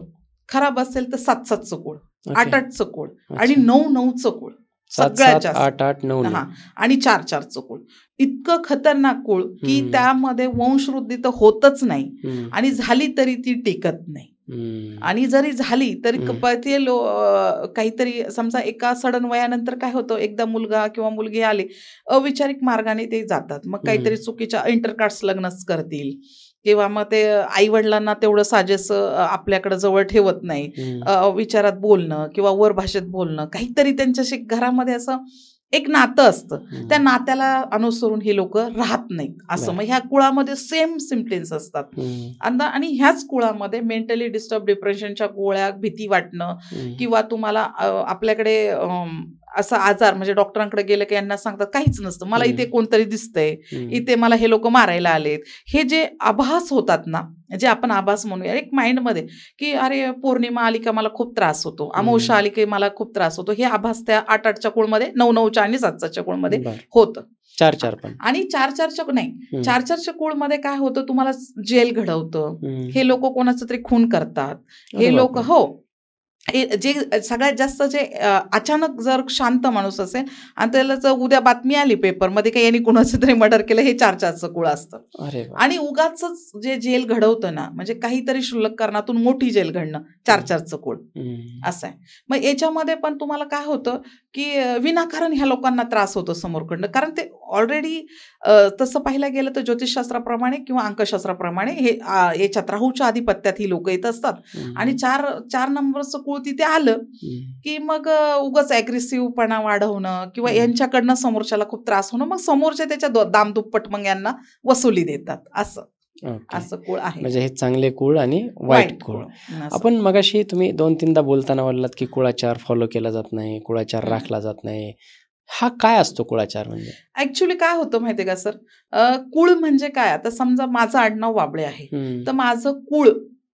खराब असेल तर 7-7चं कुळ, 8-8चं कुळ आणि 9-9चं कुळ सगळ्यात जास्त. 8-8, 9 आणि 4-4चं कुळ इतकं खतरनाक कुळ की त्यामध्ये वंशवृद्धी तर होतच नाही आणि झाली तरी ती टिकत नाही. आणि जरी झाली तरी ते काहीतरी समजा एका सडन वयानंतर काय होतं, एकदा मुलगा किंवा मुलगी आली अविचारिक मार्गाने ते जातात, मग काहीतरी चुकीच्या इंटरकास्ट लग्नच करतील किंवा मग ते आई वडिलांना तेवढं साजेस आपल्याकडे जवळ ठेवत नाही, विचारात बोलणं किंवा वर भाषेत बोलणं, काहीतरी त्यांच्याशी घरामध्ये असं एक नातं असतं, त्या नात्याला अनुसरून ही लोक राहत नाहीत असं. मग ह्या कुळामध्ये सेम सिम्पटम्स असतात. आणि ह्याच कुळामध्ये मेंटली डिस्टर्ब, डिप्रेशनच्या गोळ्या, भीती वाटणं किंवा तुम्हाला आपल्याकडे असा आजार म्हणजे डॉक्टरांकडे गेलं की यांना सांगतात काहीच नसतं, मला इथे कोणतरी दिसतंय, इथे मला हे लोक मारायला आलेत, हे जे आभास होतात ना, जे आपण आभास म्हणूया एक माइंडमध्ये की अरे पौर्णिमा आली का मला खूप त्रास होतो, अमावस्या आली की मला खूप त्रास होतो, हे आभास त्या 8-8च्या कुळमध्ये, 9-9च्या आणि 7-7च्या कुळमध्ये होतं. 4-4 पण आणि 4-4च्या नाही, 4-4च्या कुळमध्ये काय होतं, तुम्हाला जेल घडवतं, हे लोक कोणाचं तरी खून करतात, हे लोक जे सगळ्यात जास्त जे अचानक जर शांत माणूस असेल आणि त्याला जर उद्या बातमी आली पेपरमध्ये की यांनी कुणाचं तरी मर्डर केलं, हे 4-4चं कुळ असतं. आणि उगाच जे जेल घडवतं ना, म्हणजे काहीतरी क्षुल्लक कारणातून मोठी जेल घडणं, 4-4चं कुळ असं आहे. मग याच्यामध्ये पण तुम्हाला काय होतं की विनाकारण ह्या लोकांना त्रास होतो समोरकडनं, कारण ते ऑलरेडी तसं पाहायला गेलं तर ज्योतिषशास्त्राप्रमाणे किंवा अंकशास्त्राप्रमाणे हे याच्यात राहूच्या आधिपत्यात ही लोक येत असतात. आणि 4 नंबरचं कुळ तिथे आलं की मग उगाच ॲग्रेसिव्हपणा वाढवणं किंवा यांच्याकडनं समोरच्याला खूप त्रास होणं, मग समोरच्या त्याच्या दामदुप्पट मग यांना वसुली देतात, असं कुळ आहे. म्हणजे हे चांगले कुळ आणि वाईट कुळ. आपण मगाशी तुम्ही 2-3दा बोलताना बोललात की कुळाचार फॉलो केला जात नाही, कुळाचार राखला जात नाही. हा काय असतो कुळाचार? म्हणजे ऍक्च्युली काय होतं माहितीये का सर, कुळ म्हणजे काय, आता समजा माझं आडनाव वाबळे आहे, तर माझं कुळ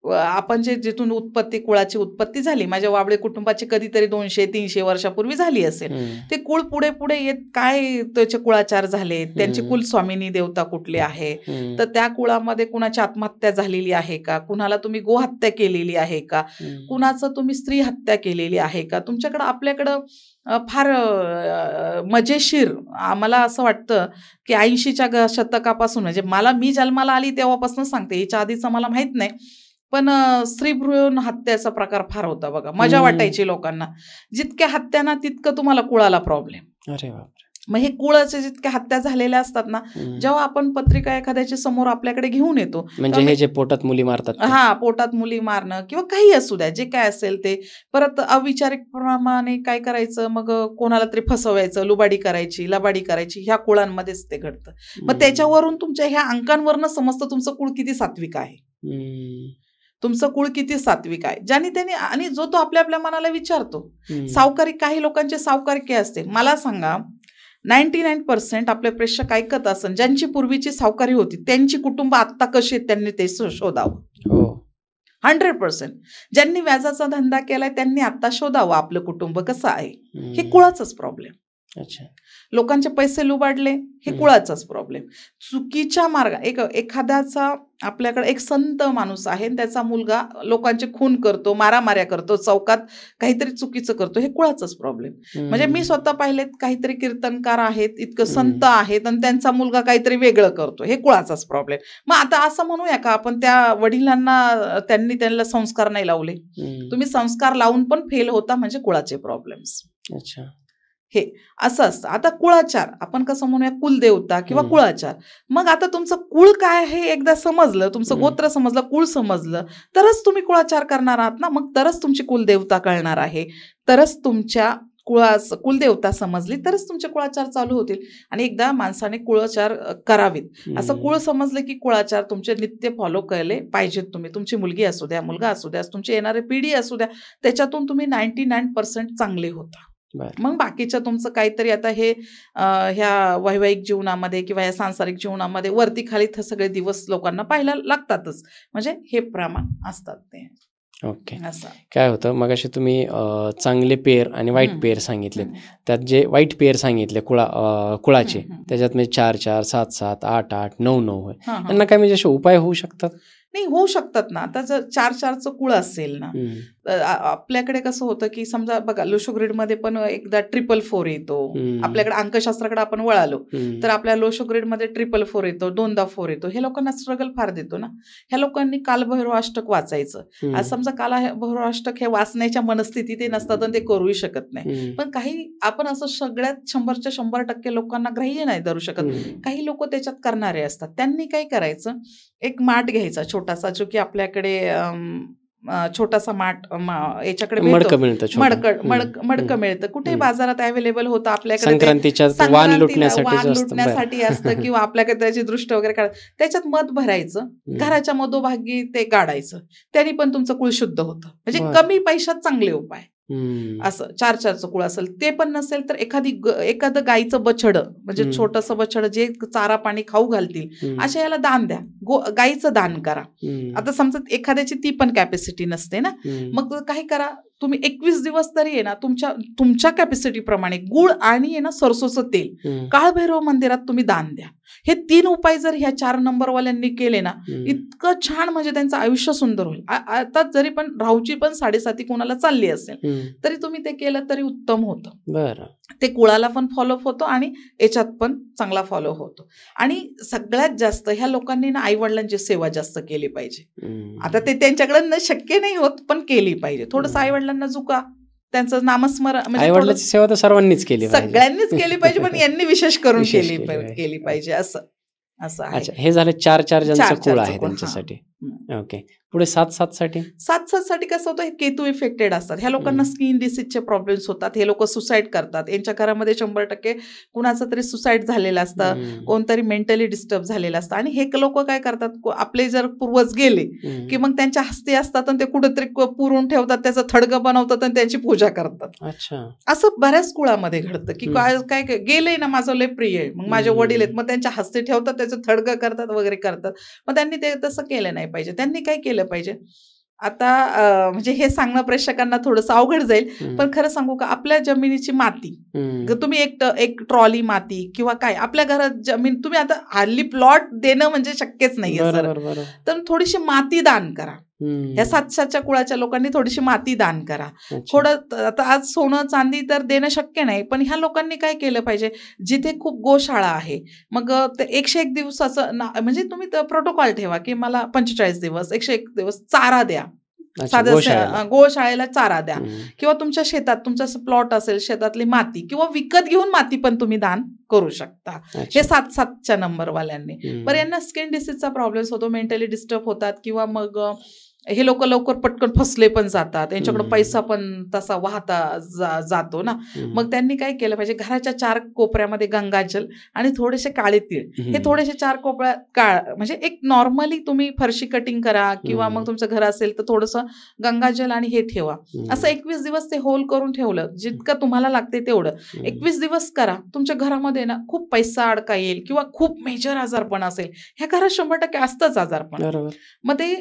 आपण जिथून कुळाची उत्पत्ती झाली, माझ्या वाबळे कुटुंबाची कधीतरी 200-300 वर्षापूर्वी झाली असेल, ते कुळ पुढे पुढे येत काय त्याचे कुळाचार झाले, त्यांची कुलस्वामिनी देवता कुठली आहे, तर त्या कुळामध्ये कुणाची आत्महत्या झालेली आहे का, कुणाला तुम्ही गोहत्या केलेली आहे का, कुणाचं तुम्ही स्त्री हत्या केलेली आहे का, तुमच्याकडं आपल्याकडं फार मजेशीर, आम्हाला असं वाटतं की 80च्या शतकापासून, म्हणजे मी जन्माला आली तेव्हापासून सांगते, याच्या आधीचं मला माहित नाही, पण स्त्रीभ्रूण हत्याचा प्रकार फार होता बघा, मजा वाटायची लोकांना. जितक्या हत्या ना तितकं तुम्हाला कुळाला प्रॉब्लेम. अरे बापरे. मग हे कुळाच्या जितक्या हत्या झालेल्या असतात ना, जेव्हा आपण पत्रिका एखाद्याच्या समोर आपल्याकडे घेऊन येतो, म्हणजे हे जे पोटात मुली मारतात, पोटात मुली मारणं किंवा काही असू द्या, जे काय असेल ते, परत अविचारिक प्रमाणे काय करायचं, मग कोणाला तरी फसवायचं, लुबाडी करायची, लबाडी करायची, ह्या कुळांमध्येच ते घडतं. मग त्याच्यावरून तुमच्या ह्या अंकांवरनं समजतं तुमचं कुळ किती सात्विक आहे, तुमचं कुळ किती सात्विक आहे, ज्याने त्याने, आणि जो तो आपल्या आपल्या मनाला विचारतो. सावकारी, काही लोकांचे सावकारकी असते. मला सांगा, 99% आपले प्रेक्षक ऐकत असन, ज्यांची पूर्वीची सावकारी होती त्यांची कुटुंब आत्ता कशी आहेत त्यांनी ते शोधावं. 100% ज्यांनी व्याजाचा धंदा केलाय त्यांनी आता शोधावं आपलं कुटुंब कसं आहे. हे कुळाचाच प्रॉब्लेम. लोकांचे पैसे लुबाडले, हे कुळाचाच प्रॉब्लेम. चुकीच्या एखाद्याचा, आपल्याकडे एक संत माणूस आहे, त्याचा मुलगा लोकांचे खून करतो, मारामाऱ्या करतो, चौकात काहीतरी चुकीचं करतो, हे कुळाचाच प्रॉब्लेम. म्हणजे मी स्वतः पाहिलेत, काहीतरी कीर्तनकार आहेत, इतकं संत आहेत, आणि त्यांचा मुलगा काहीतरी वेगळं करतो, हे कुळाचाच प्रॉब्लेम. मग आता असं म्हणूया का आपण त्या वडिलांना त्यांना संस्कार नाही लावले, तुम्ही संस्कार लावून पण फेल होता, म्हणजे कुळाचे प्रॉब्लेम्स. हे असं असतं. आता कुळाचार आपण कसं म्हणूया, कुलदेवता किंवा कुळाचार. मग आता तुमचं कुळ काय हे एकदा समजलं, तुमचं गोत्र समजलं, कुळ समजलं, तरच तुम्ही कुळाचार करणार आहात ना. मग तरच तुमची कुलदेवता कळणार आहे, तरच तुमच्या कुलदेवता समजली तरच तुमचे कुळाचार चालू होतील. आणि एकदा माणसाने कुळाचार करावेत. असं कुळ समजलं की कुळाचार तुमचे नित्य फॉलो केले पाहिजेत तुम्ही. तुमची मुलगी असू द्या, मुलगा असू द्या, तुमची येणारी पिढी असू द्या, त्याच्यातून तुम्ही 99% चांगले होता. मग बाकीच्या तुमचं काहीतरी आता हे ह्या वैवाहिक जीवनामध्ये किंवा या सांसारिक जीवनामध्ये वरती खाली सगळे दिवस लोकांना पाहायला लागतातच. म्हणजे हे प्रमाण असतात ते. ओके. काय होतं मगाशी तुम्ही चांगले पेयर आणि वाईट पेयर सांगितलेत. त्यात जे वाईट पेयर सांगितले कुळाचे त्याच्यात म्हणजे 4-4, 7-7, 8-8, 9-9 होय. त्यांना काय म्हणजे असे उपाय होऊ शकतात? नाही, होऊ शकतात ना. आता जर 4-4चं कुळ असेल ना, आपल्याकडे कसं होतं की समजा बघा लोशो ग्रीडमध्ये पण एकदा 444 येतो. आपल्याकडे अंकशास्त्राकडे आपण वळालो तर आपल्या लोशो ग्रीडमध्ये 444 येतो, 2दा 4 येतो. हे लोकांना स्ट्रगल फार देतो ना. ह्या लोकांनी कालभैरव अष्टक वाचायचं. आज समजा कालभैरव अष्टक हे वाचण्याच्या मनस्थिती ते नसतात आणि ते करूही शकत नाही. पण काही आपण असं सगळ्यात 100च्या 100% लोकांना ग्राह्य नाही धरू शकत. काही लोक त्याच्यात करणारे असतात. त्यांनी काय करायचं, एक माठ घ्यायचा छोटासा, जो की आपल्याकडे छोटासा माठ याच्याकडे मडकं मिळतं. कुठेही बाजारात अवेलेबल होतं. आपल्याकडे संक्रांतीच्या वाण वाण लुटण्यासाठी लुटण्यासाठी असतं किंवा आपल्याकडे त्याची दृष्ट वगैरे काढ. त्याच्यात मध भरायचं, घराच्या मधोभागी ते गाडायचं. त्यांनी पण तुमचं कुळ शुद्ध होतं. म्हणजे कमी पैशात चांगले उपाय. असं 4-4चं कुळ असेल. ते पण नसेल तर एखादं गाईचं बछड, म्हणजे छोटंसं बछड जे चारा पाणी खाऊ घालतील, अशा याला दान द्या. गाईचं दान करा. आता समजा एखाद्याची ती पण कॅपॅसिटी नसते ना, मग काही करा तुम्ही 21 दिवस तरी आहे ना तुमच्या कॅपॅसिटी प्रमाणे गुळ आणि आहे ना सरसोचं तेल काळभैरव मंदिरात तुम्ही दान द्या. हे 3 उपाय जर ह्या 4 नंबरवाल्यांनी केले ना, इतकं छान, म्हणजे त्यांचं आयुष्य सुंदर होईल. आता जरी पण राहूची पण 7.5 कोणाला चालली असेल तरी तुम्ही ते केलं तरी उत्तम होतं. बरं. ते कुळाला पण फॉलोअप होतो आणि याच्यात पण चांगला फॉलो होतो. आणि सगळ्यात जास्त ह्या लोकांनी ना आईवडिलांची सेवा जास्त केली पाहिजे. आता ते त्यांच्याकडनं शक्य नाही होत, पण केली पाहिजे. थोडंसं आईवडिलांना झुका, त्यांचं नामस्मरण, म्हणजे आईवडिलांची सेवा तर सर्वांनीच केली पाहिजे, सगळ्यांनीच केली पाहिजे, पण यांनी विशेष करून केली पाहिजे. असं आहे. अच्छा, हे झालं 4-4 ज्यांचं कुळ आहे त्यांच्यासाठी. ओके. पुढे 7-7 साठी कसं होतं, हे केतू इफेक्टेड असतात. ह्या लोकांना स्किन डिसीजचे प्रॉब्लेम्स होतात. हे लोक सुसाईड करतात. यांच्या घरामध्ये 100% कुणाचं तरी सुसाईड झालेलं असतं, कोणतरी मेंटली डिस्टर्ब झालेलं असतं. आणि हे लोक काय करतात, आपले जर पूर्वज गेले की मग त्यांच्या हस्ती असतात आणि ते कुठेतरी पुरून ठेवतात, त्याचं थडगं बनवतात आणि त्यांची पूजा करतात. अच्छा. असं बऱ्याच कुळामध्ये घडतं की काय गेले ना, माझं लय प्रिय आहे, मग माझे वडील आहेत, मग त्यांच्या हस्ती ठेवतात, त्याचं थडगं करतात वगैरे करतात. मग त्यांनी ते तसं केलं नाही पाहिजे. त्यांनी काय केलं पाहिजे, आता म्हणजे हे सांगणं प्रेक्षकांना थोडंसं अवघड जाईल, पण खरं सांगू का, आपल्या जमिनीची माती, तुम्ही एक ट्रॉली माती किंवा काय आपल्या घरात जमीन, तुम्ही आता हल्ली प्लॉट देणं म्हणजे शक्यच नाहीये सर, तर थोडीशी माती दान करा. या 7-7च्या कुळाच्या लोकांनी थोडीशी माती दान करा. थोडं, आता आज सोनं चांदी तर देणं शक्य नाही, पण ह्या लोकांनी काय केलं पाहिजे, जिथे खूप गोशाळा आहे, मग 101 दिवसाचं म्हणजे तुम्ही प्रोटोकॉल ठेवा की मला 45 दिवस 101 दिवस चारा द्या. गोशाळेला चारा द्या. किंवा तुमच्या शेतात, तुमचा प्लॉट असेल, शेतातली माती किंवा विकत घेऊन माती पण तुम्ही दान करू शकता. हे 7-7च्या नंबरवाल्यांनी. बरं, यांना स्किन डिसीजचा प्रॉब्लेम होतो, मेंटली डिस्टर्ब होतात, किंवा मग हे लोक लवकर पटकन फसले पण जातात, यांच्याकडे पैसा पण तसा वाहता जातो ना. मग त्यांनी काय केलं पाहिजे, घराच्या 4 कोपऱ्यामध्ये गंगाजल आणि थोडेसे काळे तीळ, हे थोडेसे 4 कोपऱ्यात म्हणजे एक नॉर्मली तुम्ही फरशी कटिंग करा किंवा मग तुमचं घर असेल तर थोडंसं गंगाजल आणि हे ठेवा. असं 21 दिवस ते होल करून ठेवलं, जितकं तुम्हाला लागते तेवढं 21 दिवस करा. तुमच्या घरामध्ये ना खूप पैसा अडका येईल किंवा खूप मेजर आजारपण असेल, ह्या घरात 100% असतंच आजारपण, मग ते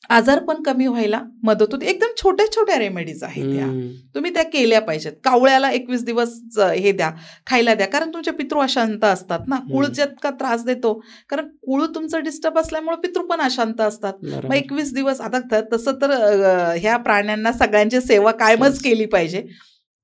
आजारपण कमी व्हायला मदत होते. एकदम छोट्या छोट्या रेमेडीज आहेत ह्या, तुम्ही त्या केल्या पाहिजेत. कावळ्याला 21 दिवस हे द्या, खायला द्या, कारण तुमचे पितृ अशांत असतात ना. कुळ जितका त्रास देतो, कारण कुळ तुमचं डिस्टर्ब असल्यामुळे पितृ पण अशांत असतात. मग 21 दिवस, आता तसं तर ह्या प्राण्यांना सगळ्यांची सेवा कायमच केली पाहिजे,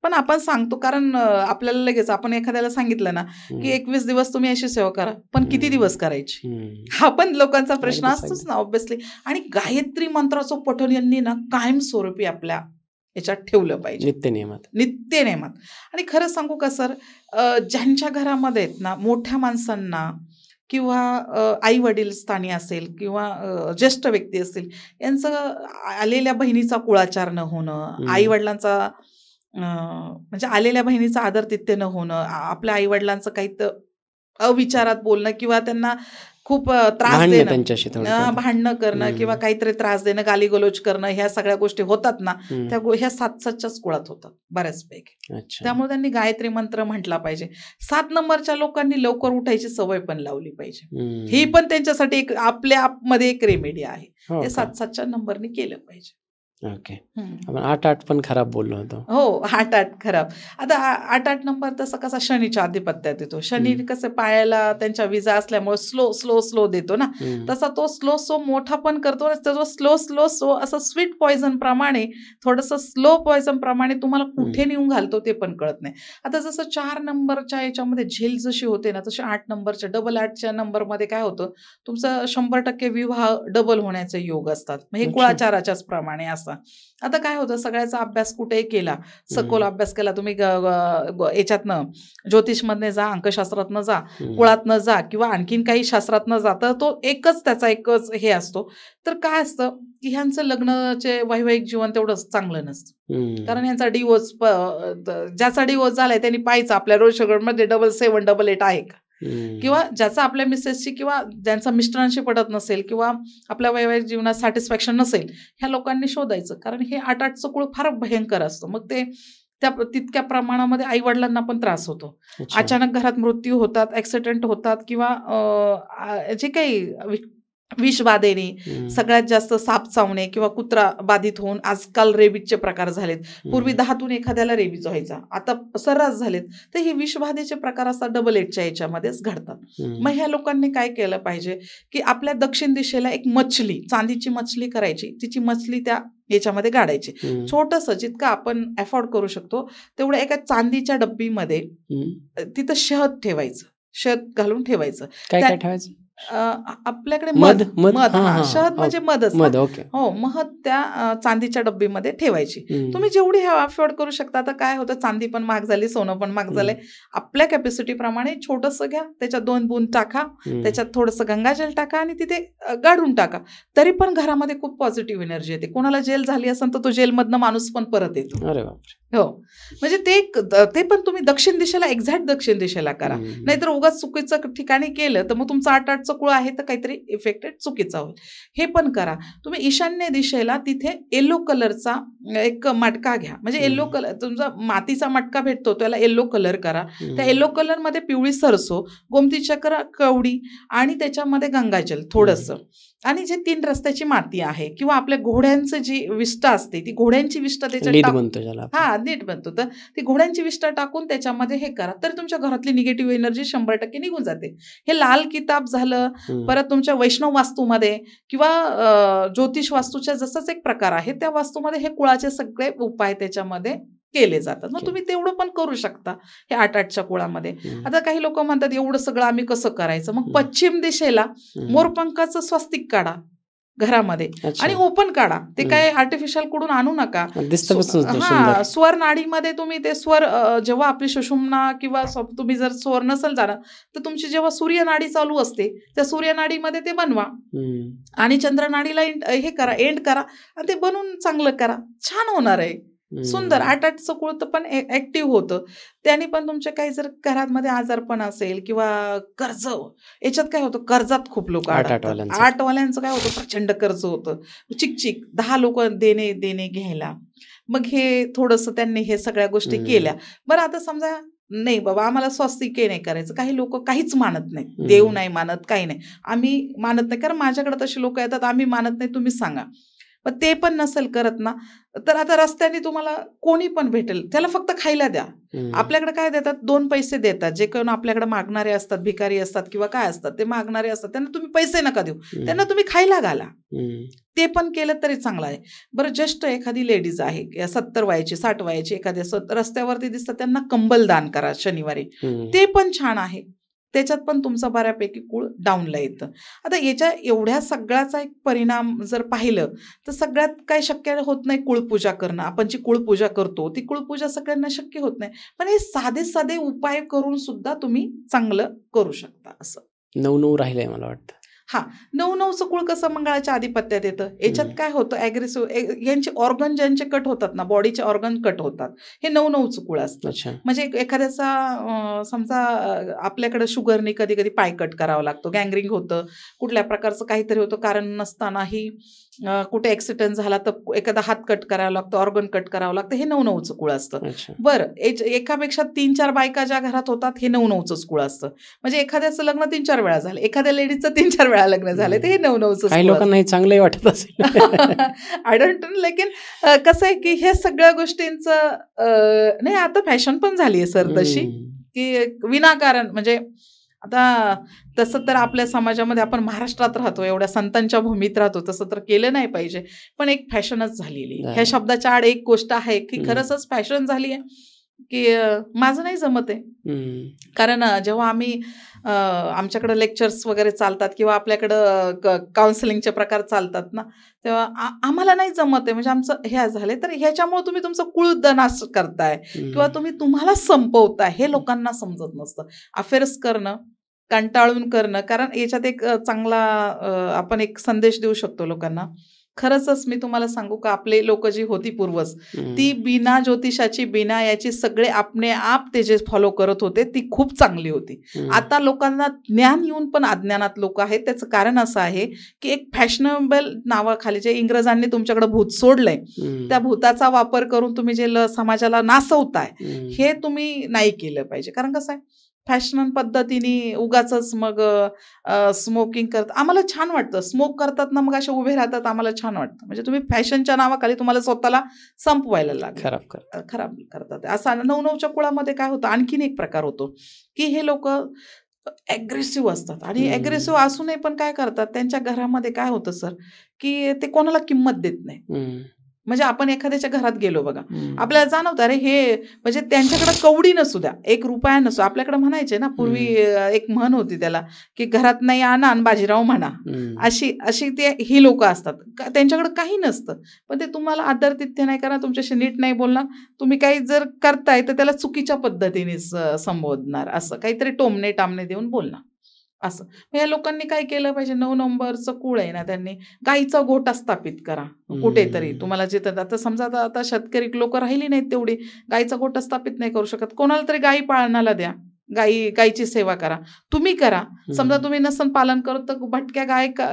पण आपण सांगतो कारण आपल्याला लगेच, आपण एखाद्याला सांगितलं ना की 21 दिवस तुम्ही अशी सेवा करा, पण किती दिवस करायची, हा पण लोकांचा प्रश्न असतोच ना ऑब्व्हियसली. आणि गायत्री मंत्राचं पठण यांनी ना कायमस्वरूपी आपल्या याच्यात ठेवलं पाहिजे, नित्यनेमात. आणि खरं सांगू का सर, ज्यांच्या घरामध्ये आहेत ना मोठ्या माणसांना किंवा आई वडील स्थानी असेल किंवा ज्येष्ठ व्यक्ती असतील, यांचं आलेल्या बहिणीचा कुळाचार न होणं, आई वडिलांचा म्हणजे आलेल्या बहिणीचा आदरातिथ्य न होणं, आपल्या आई-वडिलांचं काही तर अविचारात बोलणं किंवा त्यांना खूप त्रास भांडणं देणं, त्यांच्याशी थोडक्यात. भांडणं करणं किंवा हं. काहीतरी त्रास देणं, गालीगलोच करणं, ह्या सगळ्या गोष्टी होतात ना, हं. ह्या 7-7च्याच कुळात होतात बऱ्याचपैकी. अच्छा. त्यामुळे त्यांनी गायत्री मंत्र म्हटला पाहिजे. 7 नंबरच्या लोकांनी लवकर उठायची सवय पण लावली पाहिजे. ही हं. पण त्यांच्यासाठी एक आपल्या आपमध्ये एक रेमेडी आहे. हो ते का? 7-7च्या नंबरनी केलं पाहिजे. ओके. हं. आपण 8-8 पण खराब बोललो होतो. हो, 8-8 खराब. आता 8-8 नंबर तसा कसा शनीच्या आधिपत्यात येतो. शनी हं. कसं पायाला त्यांच्या विजा असल्यामुळे स्लो देतो ना, हं. तसा तो स्लो मोठा पण करतो. तो स्लो असं स्वीट पॉइझन प्रमाणे, थोडंसं स्लो पॉइझन प्रमाणे तुम्हाला कुठे नेऊन घालतो ते पण कळत नाही. आता जसं 4 नंबरच्या याच्यामध्ये झेल जशी होते ना, तशी 8 नंबरच्या डबल 8च्या नंबरमध्ये काय होतं, तुमचं 100% विवाह डबल होण्याचे योग असतात. मग हे अच्छा. कुळाचाराच्याच प्रमाणे असतात. आता काय होतं, सगळ्याचा अभ्यास कुठेही केला, सखोल हं. अभ्यास केला तुम्ही, याच्यातनं ज्योतिषमधनं जा, अंकशास्त्रातनं जा, हं. कुळातनं जा किंवा आणखीन काही शास्त्रातनं जा, तर तो त्याचा एकच हे असतो. तर काय असतं, की ह्यांचं लग्नाचे वैवाहिक जीवन तेवढं चांगलं नसतं. हं. कारण ह्यांचा डिवोर्स, ज्याचा डिवोर्स झालाय त्यांनी पाहायचं आपल्या रोज शेड्यूलमध्ये 777 88 आहे का, हं. किंवा ज्याचा आपल्या मिसेसची किंवा ज्यांचा मिस्टरांशी पटत नसेल किंवा आपल्या वैवाहिक जीवनात सॅटिस्फॅक्शन नसेल, ह्या लोकांनी शोधायचं. कारण हे 8-8चं कुळ फार भयंकर असतं. मग ते तितक्या प्रमाणामध्ये आई-वडिलांना पण त्रास होतो. अच्छा. अचानक घरात मृत्यू होतात, ॲक्सिडेंट होतात किंवा जे काही विषबाधेने, हं. सगळ्यात जास्त साप चावणे किंवा कुत्रा बाधित होऊन आजकाल रेबीजचे प्रकार झालेत. पूर्वी हं. 10तून एखाद्याला रेबीज व्हायचा, आता सर्रास झालेत. तर हे विषबाधेचे प्रकार असतात, डबल 8च्या याच्यामध्येच घडतात. मग हं. ह्या लोकांनी काय केलं पाहिजे, की आपल्या दक्षिण दिशेला एक मछली, चांदीची मछली करायची, तिची मछली त्या याच्यामध्ये गाडायची. हं. छोटंसं जितकं आपण अफोर्ड करू शकतो तेवढं एका चांदीच्या डब्बीमध्ये हं. तिथं शहद ठेवायचं. शहद घालून ठेवायचं. काय त्या काय ठेवायचं? आपल्याकडे मध? मध? मध हां, हां, हां. शहद म्हणजे ओके. मधच ना. मध. ओके. हो, मध त्या चांदीच्या डब्बीमध्ये ठेवायची. हं. तुम्ही जेवढी अफोर्ड करू शकता. आता काय होतं, चांदी पण महाग झाली, सोनं पण महाग झालंय. हं. आपल्या कॅपॅसिटीप्रमाणे छोटंसं घ्या, त्याच्यात 2 बूंद टाका, हं. त्याच्यात थोडंसं गंगाजल टाका आणि तिथे गाडून टाका. तरी पण घरामध्ये खूप पॉझिटिव्ह एनर्जी येते. कोणाला जेल झाली असेल तर तो जेलमधनं माणूस पण परत येतो. अरे बापरे! हो. म्हणजे ते पण तुम्ही दक्षिण दिशेला, एक्झॅक्ट दक्षिण दिशेला करा. हं. नाहीतर उगाच चुकीचं ठिकाणी केलं तर मग तुमचं 8-8चं कुळ आहे तर काहीतरी इफेक्टेड चुकीचा होईल. हे पण करा. तुम्ही ईशान्य दिशेला तिथे येलो कलरचा एक मटका घ्या. म्हणजे येलो हं. कलर तुमचा मातीचा मटका भेटतो, त्याला येलो कलर करा. त्या हं. येलो कलरमध्ये पिवळी सरसो, गोमती चक्र, कवडी आणि त्याच्यामध्ये गंगाजल थोडंसं, आणि जे 3 रस्त्याची माती आहे किंवा आपल्या घोड्यांचं जी विष्ठा असते, ती घोड्यांची विष्ठा त्याच्यात लीद म्हणतो ज्याला आपण. हां, नीट बनतो. तर ती घोड्यांची विष्ठा टाकून त्याच्यामध्ये हे करा, तर तुमच्या घरातली निगेटिव्ह एनर्जी 100% निघून जाते. हे लाल किताब झालं, हं. परत तुमच्या वैष्णव वास्तूमध्ये किंवा ज्योतिष वास्तूच्या जसंच एक प्रकार आहे, त्या वास्तूमध्ये हे कुळाचे सगळे उपाय त्याच्यामध्ये केले जातात. मग ओके. तुम्ही तेवढं पण करू शकता हे 8-8च्या कुळामध्ये. हं. आता काही लोकं म्हणतात, एवढं सगळं आम्ही कसं करायचं? मग हं. पश्चिम दिशेला हं. मोरपंखाचं स्वस्तिक काढा घरामध्ये अच्छा. आणि ओपन काढा. ते हं. काय आर्टिफिशियल कुठून आणू नका. दिसतं पण सुंदर. हां, स्वर नाडीमध्ये तुम्ही ते स्वर, जेव्हा आपली सुषुम्ना किंवा तुम्ही जर स्वर नसेल जाणं, तर तुमची जेव्हा सूर्यनाडी चालू असते, त्या सूर्यनाडीमध्ये ते बनवा हं. आणि चंद्रनाडीला हे करा, एंड करा आणि ते बनवून चांगलं करा. छान होणार आहे. सुंदर. हं. 8-8चं कुळ तर पण ॲक्टिव्ह होतं. त्याने पण तुमचे काही जर घरामध्ये आजारपण असेल किंवा कर्ज, याच्यात काय होतं, कर्जात खूप लोकं 8-8 अडकतात. वाल्यांचं. 8 वाल्यांचं काय होतं, प्रचंड कर्ज होतं. चिक-चिक 10 लोकं देणे घ्यायला. मग हे थोडंसं त्यांनी हे सगळ्या गोष्टी केल्या. हं. बरं, आता समजा नाही बाबा आम्हाला स्वस्तिक नाही करायचं. काही लोकं काहीच मानत नाही. देव नाही मानत, काही नाही. आम्ही मानत नाही, कारण माझ्याकडे तशी लोकं येतात, आम्ही मानत नाही, तुम्ही सांगा. मग ते पण नसेल करत ना, तर आता रस्त्याने तुम्हाला कोणी पण भेटेल, त्याला फक्त खायला द्या. हं. आपल्याकडे काय देतात, 2 पैसे देतात. जे कोण आपल्याकडे मागणारे असतात, भिकारी असतात किंवा काय असतात, ते मागणारे असतात. त्यांना तुम्ही पैसे नका देऊ. हं. त्यांना तुम्ही खायला घाला. हं. ते पण केलं तरी चांगलं आहे. बरं, जस्ट एखादी लेडीज आहे, 70 वयाची, 60 वयाची, एखादी असं रस्त्यावरती दिसतात, त्यांना कंबल दान करा शनिवारी. हं. ते पण छान आहे. त्याच्यात पण तुमचा बऱ्यापैकी कुळ डाऊनला येतं. आता याच्या एवढ्या सगळ्याचा एक परिणाम जर पाहिलं, तर सगळ्यात काही शक्य होत नाही कुळपूजा करणं. आपण जी कुळपूजा करतो, ती कुळपूजा सगळ्यांना शक्य होत नाही. पण हे साधे-साधे उपाय करून सुद्धा तुम्ही चांगलं करू शकता असं. 9-9 राहिलंय मला वाटतं. हां, 9-9चं कुळ कसं मंगळाच्या आधिपत्यात येतं. याच्यात काय होतं ॲग्रेसिव्ह यांचे ऑर्गन ज्यांचे कट होतात ना, बॉडीचे ऑर्गन कट होतात. हे 9-9चं कुळ असतं. अच्छा. म्हणजे एखाद्याचा समजा आपल्याकडे शुगरने कधी-कधी पाय कट करावा लागतो, गँग्रीन होतं, कुठल्या प्रकारचं काहीतरी होतं, कारण नसतानाही कुठे ॲक्सिडेंट झाला तर एखादा हात कट करावा लागतो, ऑर्गन कट करावं लागतं. हे 9-9चं कुळ असतं. अच्छा. बरं, एकापेक्षा 3-4 बायका ज्या घरात होतात, हे 9-9चंच कुळ असतं. म्हणजे एखाद्याचं लग्न 3-4 वेळा झालं, एखाद्या लेडीजचं 3-4 वेळा लग्न झालं, तर हे 9-9चंच काही कुळ असतं. लोकांना हे चांगलंही वाटत असेल. आय डोंट नो, लेकिन कसं आहे की हे सगळ्या गोष्टींचं नाही, आता फॅशन पण झाली आहे सर तशी, की विनाकारण म्हणजे आता तसं तर आपल्या समाजामध्ये आपण महाराष्ट्रात राहतो, एवढ्या संतांच्या भूमीत राहतो, तसं तर केलं नाही पाहिजे. पण एक फॅशनच झालेली. ह्या झालं. शब्दाच्या आड एक गोष्ट आहे की खरंच फॅशन झाली आहे, की माझं नाही जमत आहे. कारण जेव्हा आम्ही आमच्याकडे लेक्चर्स वगैरे चालतात किंवा आपल्याकडं काउन्सिलिंगचे प्रकार चालतात ना, तेव्हा आम्हाला नाही जमत आहे, म्हणजे आमचं हे झाले, तर ह्याच्यामुळे तुम्ही तुमचं कुळ नाश करताय किंवा तुम्ही तुम्हालाच संपवताय, हे लोकांना समजत नसतं. अफेअर्स करणं, कंटाळून करणं, कारण याच्यात एक चांगला आपण एक संदेश देऊ शकतो लोकांना. खरंच मी तुम्हाला सांगू का, आपले लोक जी होती पूर्वज, ती बिना ज्योतिषाची, बिना याची सगळे आपणे आप ते जे फॉलो करत होते, ती खूप चांगली होती. आता लोकांना ज्ञान येऊन पण अज्ञानात लोक आहेत. त्याचं कारण असं आहे की एक फॅशनेबल नावाखाली जे इंग्रजांनी तुमच्याकडे भूत सोडलंय, त्या भूताचा वापर करून तुम्ही जे समाजाला नासवताय, हे तुम्ही नाही केलं पाहिजे. कारण कसं आहे, फॅशन पद्धतीने उगाचच मग स्मोकिंग करत आम्हाला छान वाटतं. स्मोक करतात ना, मग असे उभे राहतात, आम्हाला छान वाटतं. म्हणजे तुम्ही फॅशनच्या नावाखाली तुम्हाला स्वतःला संपवायला लागले, खराब करतात. असं 9-9च्या कुळामध्ये काय होतं, आणखीन एक प्रकार होतो की हे लोक ॲग्रेसिव्ह असतात आणि ॲग्रेसिव्ह असूनही पण काय करतात, त्यांच्या घरामध्ये काय होतं सर, की ते कोणाला किंमत देत नाही. म्हणजे आपण एखाद्याच्या घरात गेलो बघा, आपल्याला जाणवतं अरे हे म्हणजे त्यांच्याकडे कवडी नसू द्या, 1 रुपया नसू, आपल्याकडे म्हणायचे ना पूर्वी, एक म्हण होती त्याला की घरात नाही आणा आणि बाजीराव म्हणा, अशी ते ही लोक असतात. त्यांच्याकडे काही नसतं, पण ते तुम्हाला आदरातिथ्य नाही करणार, तुमच्याशी नीट नाही बोलणार, तुम्ही काही जर करताय तर त्याला चुकीच्या पद्धतीने संबोधणार, असं काहीतरी टोमणे टामणे देऊन बोलणार असं. या लोकांनी काय केलं पाहिजे, 9 नंबरचं कुळ आहे ना, त्यांनी गाईचा गोठा स्थापित करा कुठेतरी. तुम्हाला जिथं आता समजा आता शेतकरी लोक राहिली नाहीत तेवढी, गाईचा गोठा स्थापित नाही करू शकत, कोणाला तरी गाई पाळण्याला द्या, गायीची सेवा करा, तुम्ही करा. समजा तुम्ही नसन पालन करत तर भटक्या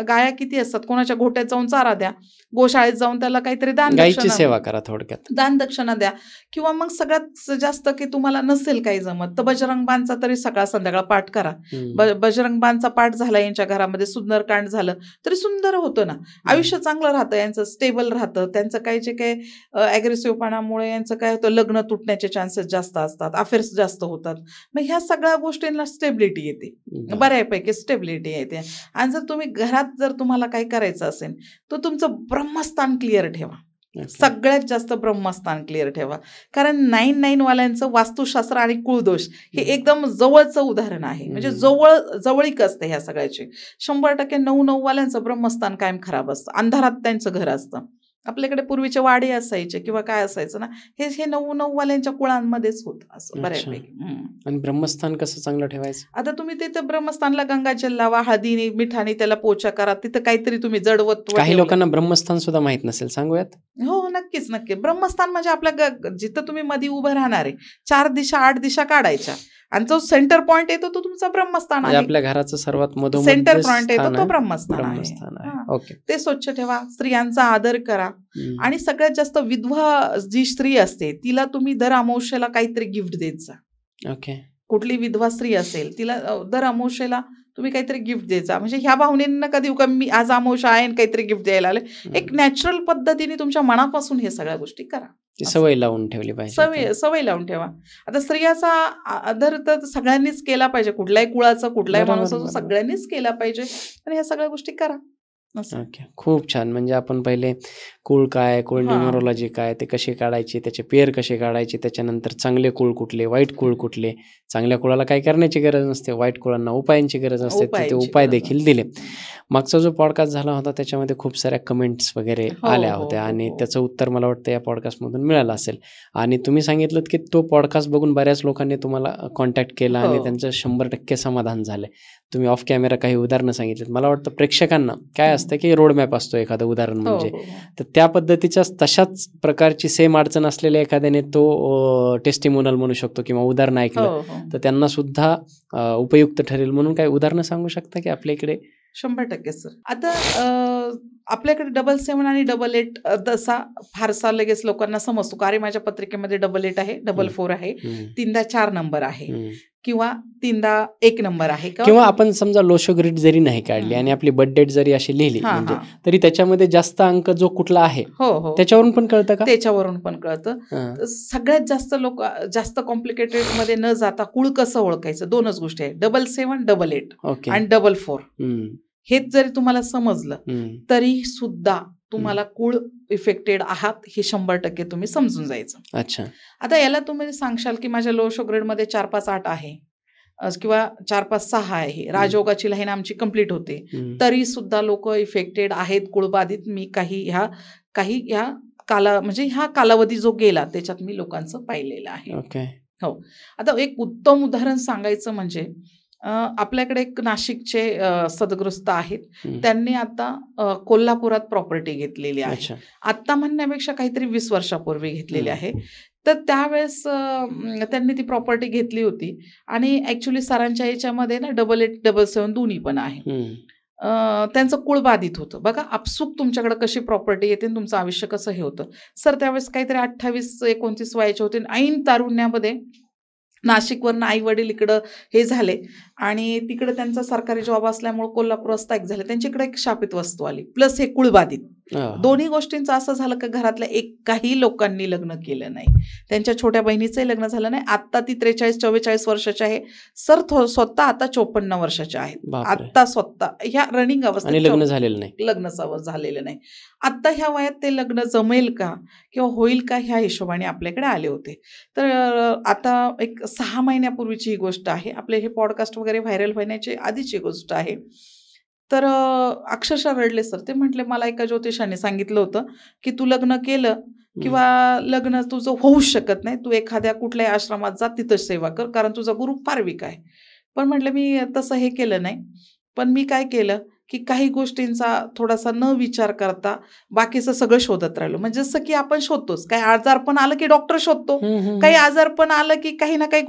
गाया किती असतात, कोणाच्या गोठ्यात जाऊन चारा द्या, गोशाळेत जाऊन त्याला काहीतरी गायीची सेवा करा, थोडक्यात दान दक्षिणा द्या. किंवा मग सगळ्यात जास्त की तुम्हाला नसेल काही जमत तर बजरंग बाणचा तरी सकाळ संध्याकाळ पाठ करा. बजरंग बाणचा पाठ झाला यांच्या घरामध्ये, सुंदरकांड झालं तरी सुंदर होतं ना, आयुष्य चांगलं राहतं, यांचं स्टेबल राहतं. त्यांचं काही जे काही ॲग्रेसिव्हपणामुळे यांचं काय होतं, लग्न तुटण्याचे चान्सेस जास्त असतात, अफेअर्स जास्त होतात. मग ह्या सगळ्या गोष्टींना स्टेबिलिटी येते, बऱ्यापैकी स्टेबिलिटी येते. आणि जर तुम्ही घरात जर तुम्हाला काही करायचं असेल तर तुमचं ब्रह्मस्थान क्लिअर ठेवा. सगळ्यात जास्त ब्रह्मस्थान क्लिअर ठेवा. कारण 9-9 वाल्यांचं वास्तुशास्त्र आणि कुळदोष हे एकदम जवळचं उदाहरण आहे. म्हणजे जवळीक असते ह्या सगळ्याची. 100% 9-9 वाल्यांचं ब्रह्मस्थान कायम खराब असतं, अंधारात त्यांचं घर असतं. आपल्याकडे पूर्वीचे वाडे असायचे किंवा काय असायचं ना, हे 9-9 वाल्यांच्या कुळांमध्येच होतं असं बऱ्यापैकी. आणि ब्रह्मस्थान कसं चांगलं ठेवायचं? आता तुम्ही तिथं ब्रह्मस्थानला गंगाजल लावा, हळदीने मिठाने त्याला पोछा करा, तिथं काहीतरी तुम्ही जडवत. काही लोकांना ब्रह्मस्थान सुद्धा माहित नसेल, सांगूयात? हो, नक्कीच. ब्रह्मस्थान म्हणजे आपल्या जिथं तुम्ही मध्ये उभं राहणार आहे, 4 दिशा 8 दिशा काढायच्या आणि जो सेंटर पॉइंट येतो तो तुमचा ब्रह्मस्थान आहे. आपल्या घराचं सर्वात मधोमध सेंटर पॉइंट येतो तो ब्रह्मस्थान आहे. ओके. ते स्वच्छ ठेवा, स्त्रियांचा आदर करा आणि सगळ्यात जास्त विधवा जी स्त्री असते तिला तुम्ही दर अमावस्येला काहीतरी गिफ्ट देत जा. ओके. कुठली विधवा स्त्री असेल तिला दर अमावस्येला तुम्ही काहीतरी गिफ्ट द्यायचा. म्हणजे ह्या भावनेनं कधी मी आज अमावस्या आहे आणि काहीतरी गिफ्ट द्यायला आले, एक नॅचरल पद्धतीने तुमच्या मनापासून हे सगळ्या गोष्टी करा. सवय लावून ठेवली पाहिजे. सवय लावून ठेवा. आता स्त्रियाचा आदर तर सगळ्यांनीच केला पाहिजे, कुठल्याही कुळाचा कुठल्याही माणूसाचा सगळ्यांनीच केला पाहिजे आणि ह्या सगळ्या गोष्टी करा. असं. ओके. खूप छान. म्हणजे आपण पहिले कुळ काय, कुळ हां. न्यूमरोलॉजी काय, ते कसे काढायचे, त्याचे पेअर कसे काढायचे, त्याच्यानंतर चांगले कुळ कुठले, वाईट कुळ कुठले, चांगल्या कुळाला काही करण्याची गरज नसते, वाईट कुळांना उपायांची गरज असते, तर ते उपायांची उपाय गरज देखील असते. दिले. मागचा जो पॉडकास्ट झाला होता त्याच्यामध्ये खूप साऱ्या कमेंट्स वगैरे हो, आल्या हो, होत्या हो, आणि हो. त्याचं उत्तर मला वाटतं या पॉडकास्टमधून मिळालं असेल आणि तुम्ही सांगितलंत की तो पॉडकास्ट बघून बऱ्याच लोकांनी तुम्हाला कॉन्टॅक्ट केला आणि हो. त्यांचं 100% समाधान झालं. तुम्ही ऑफ कॅमेरा काही उदाहरणं सांगितलीत. मला वाटतं प्रेक्षकांना काय हं. असतं की रोड मॅप असतो एखादं उदाहरण हो, म्हणजे. हो, हो. तर त्या पद्धतीच्या तशाच प्रकारची सेम अडचण असलेल्या एखाद्याने तो टेस्टिमोनल म्हणू शकतो किंवा उदाहरण हो, ऐकलं हो. तर त्यांना सुद्धा उपयुक्त ठरेल म्हणून काही उदाहरणं सांगू शकता की आपल्या इकडे? 100% सर. आता आपल्याकडे 77 आणि 88 तसा फारसा लगेच लोकांना समजतो. का रे माझ्या पत्रिकेमध्ये 88 आहे, 44 आहे, हं, 3दा 4 नंबर आहे हं. किंवा 3दा 1 नंबर आहे किंवा आपण समजा लोशो ग्रिड जरी नाही काढली हं. आणि आपली बर्थ डेट जरी अशी लिहिली हां, म्हणजे हां. तरी त्याच्यामध्ये जास्त अंक जो कुठला आहे हो, हो. त्याच्यावरून पण कळतं का? त्याच्यावरून पण कळतं. हां. तर सगळ्यात जास्त जास्त कॉम्प्लिकेटेडमध्ये न जाता कुळ कसं ओळखायचं 2च गोष्टी आहेत. 77, 88 ओके. आणि 44 हं, हेच जरी तुम्हाला समजलं, हं, तरी सुद्धा हं. तुम्हाला कुळ इफेक्टेड आहात हे 100% तुम्ही समजून जायचं. अच्छा. आता याला तुम्ही सांगशाल, की माझ्या लो शो ग्रेडमध्ये 4, 5, 8 आहे किंवा 4, 5, 6 आहे. राजयोगाची लाईन आमची कंप्लीट होते. हं. तरी सुद्धा लोकं इफेक्टेड आहेत, कुळबाधित. मी काही ह्या म्हणजे ह्या कालावधी जो गेला त्याच्यात मी लोकांचं पाहिलेलं आहे. ओके. हो. आता एक उत्तम उदाहरण सांगायचं म्हणजे आपल्याकडे एक नाशिकचे सद्गृस्त आहेत. हं. त्यांनी आता कोल्हापुरात प्रॉपर्टी घेतलेली आहे. अच्छा. आत्ता म्हणण्यापेक्षा काहीतरी 20 वर्षापूर्वी घेतलेली हं. आहे. तर त्यावेळेस त्यांनी ती प्रॉपर्टी घेतली होती आणि ॲक्चुअली सरांच्या याच्यामध्ये ना 88, 77 दोन्ही पण आहे. हं. त्यांचं कुळ बाधित होतं. बघा आपसूक तुमच्याकडे कशी प्रॉपर्टी येते आणि तुमचं आयुष्य कसं हे होतं. सर त्यावेळेस काहीतरी 28-29 वयाचे होते आणि ऐन तारुण्यामध्ये नाशिकवरनं आई-वडील इकडं हे झाले आणि तिकडे त्यांचा सरकारी जॉब असल्यामुळं कोल्हापूर स्थायिक झाले. त्यांच्याकडे एक शापित वस्तू आली. प्लस हे कुळबाधित. हां. दोन्ही गोष्टींचं असं झालं की घरातल्या एकाही लोकांनी लग्न केलं नाही. त्यांच्या छोट्या बहिणीचंही लग्न झालं नाही. आत्ता ती 43-44 वर्षाची आहे. सर स्वतः आता 54 वर्षाच्या आहेत. बापरे! आत्ता स्वतः ह्या रनिंग आणि अवस्थेत लग्न झालेलं नाही. लग्न झालेलं नाही. आत्ता ह्या वयात ते लग्न जमेल का? किंवा होईल का? ह्या हिशोबाने आपल्याकडे आले होते. तर आता एक 6 महिन्यापूर्वीची ही गोष्ट आहे. आपले हे पॉडकास्ट वगैरे व्हायरल होण्याची आधीची गोष्ट आहे. तर अक्षरशः रडले सर. ते म्हटले, "मला एका ज्योतिषाने सांगितलं होतं, की तू लग्न केलं किंवा लग्न तुझं होऊच शकत नाही. तू एखाद्या कुठल्याही आश्रमात जा, तिथं सेवा कर, कारण तुझा गुरु फार वीक आहे." पण म्हटलं, "मी तसं हे केलं नाही." पण मी काय केलं, की काही गोष्टींचा थोडासा न विचार करता बाकीचं सगळं शोधत राहिलो. म्हणजे जसं की आपण शोधतोच. काही आजारपण आलं की डॉक्टर शोधतो. हं, हं, काही हं. आजारपण आलं की काही ना काही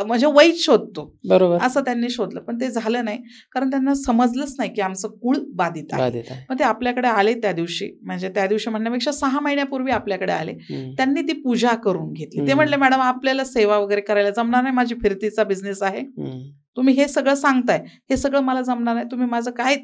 म्हणजे वैद शोधतो. बरोबर. असं त्यांनी शोधलं. पण ते झालं नाही. कारण त्यांना समजलंच नाही की आमचं कुळ बाधित आहे. बाधित आहे. मग ते आपल्याकडे आले त्या दिवशी. म्हणजे त्या दिवशी म्हणण्यापेक्षा 6 महिन्यापूर्वी आपल्याकडे आले. हं. त्यांनी ती पूजा करून घेतली. ते हं. म्हटले, "मॅडम आपल्याला सेवा वगैरे करायला जमणार नाही. माझी फिरतीचा बिझनेस आहे. हं. तुम्ही हे सगळं सांगताय, हे सगळं मला जमणार नाही.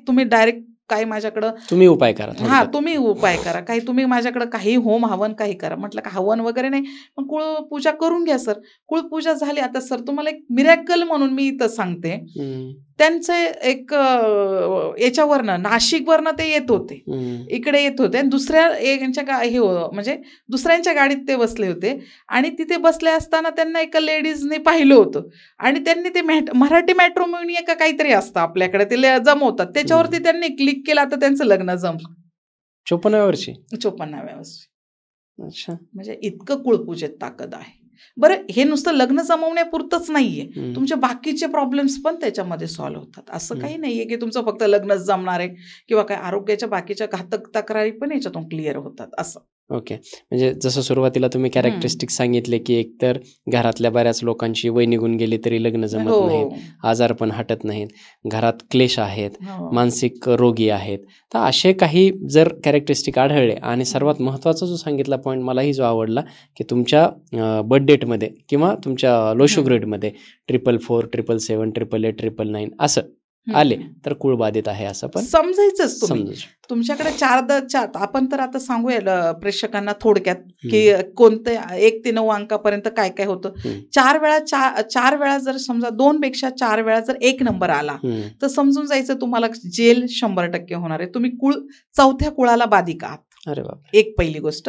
तुम्ही डायरेक्ट काय माझ्याकडं तुम्ही उपाय करा हां, थोडक्यात. तुम्ही उपाय करा. काही तुम्ही माझ्याकडं काही होम हवन काही करा. म्हटलं का हवन वगैरे नाही. मग कुळपूजा करून घ्या सर. कुळपूजा झाली. आता सर तुम्हाला एक मिरॅकल म्हणून मी इथं सांगते. हं. त्यांचे एक याच्यावरनं नाशिकवरनं ते येत होते. हं. इकडे येत होते आणि दुसऱ्या यांच्या म्हणजे दुसऱ्यांच्या गाडीत ते बसले होते आणि तिथे बसले असताना त्यांना एका लेडीजने पाहिलं होतं आणि त्यांनी ते मराठी मॅट्रिमोनी का काहीतरी असतं आपल्याकडे ते जमवतात. त्याच्यावरती त्यांनी क्लिक केलं. आता त्यांचं लग्न जमलं. 54व्या वर्षी? 54व्या वर्षी. अच्छा. म्हणजे इतकं कुळपूजेत ताकद आहे. बरं हे नुसतं लग्न जमवण्यापुरतंच नाहीये. हं. तुमचे बाकीचे प्रॉब्लेम्स पण त्याच्यामध्ये सॉल्व्ह होतात. असं काही हं. नाहीये की तुमचं फक्त लग्नच जमणार आहे किंवा काय आरोग्याच्या बाकीच्या घातक तक्रारी पण याच्यातून क्लिअर होतात असं. ओके. म्हणजे जसं सुरुवातीला तुम्ही हं. कॅरेक्टरिस्टिक्स सांगितले, की एकतर घरातल्या बऱ्याच लोकांची वय निघून गेली तरी लग्न जमत नाहीत, हो. आजारपण हटत नाहीत, घरात क्लेश आहेत, हो. मानसिक रोगी आहेत. तर असे काही जर कॅरेक्टरिस्टिक आढळले आणि हं. सर्वात महत्त्वाचा जो सांगितला पॉइंट मलाही जो आवडला, की तुमच्या बर्थ डेटमध्ये किंवा तुमच्या लोशो हं. ग्रेडमध्ये 444, 777, 888, 999 असं आले तर कुळबाधित आहे असं पण समजायचंच तुम्ही. समजू शकतो. तुमच्याकडे 4 आपण तर आता सांगूया प्रेक्षकांना थोडक्यात की हम्म. कोणते 1 ते 9 अंकापर्यंत काय काय होतं. हम्म. 4 वेळा जर समजा 2 पेक्षा 4 वेळा जर 1 नंबर आला हम्म. तर समजून जायचं तुम्हाला जेल 100% होणार आहे. तुम्ही चौथ्या कुळाला बाधिक आहात. अरे बाप. एक पहिली गोष्ट.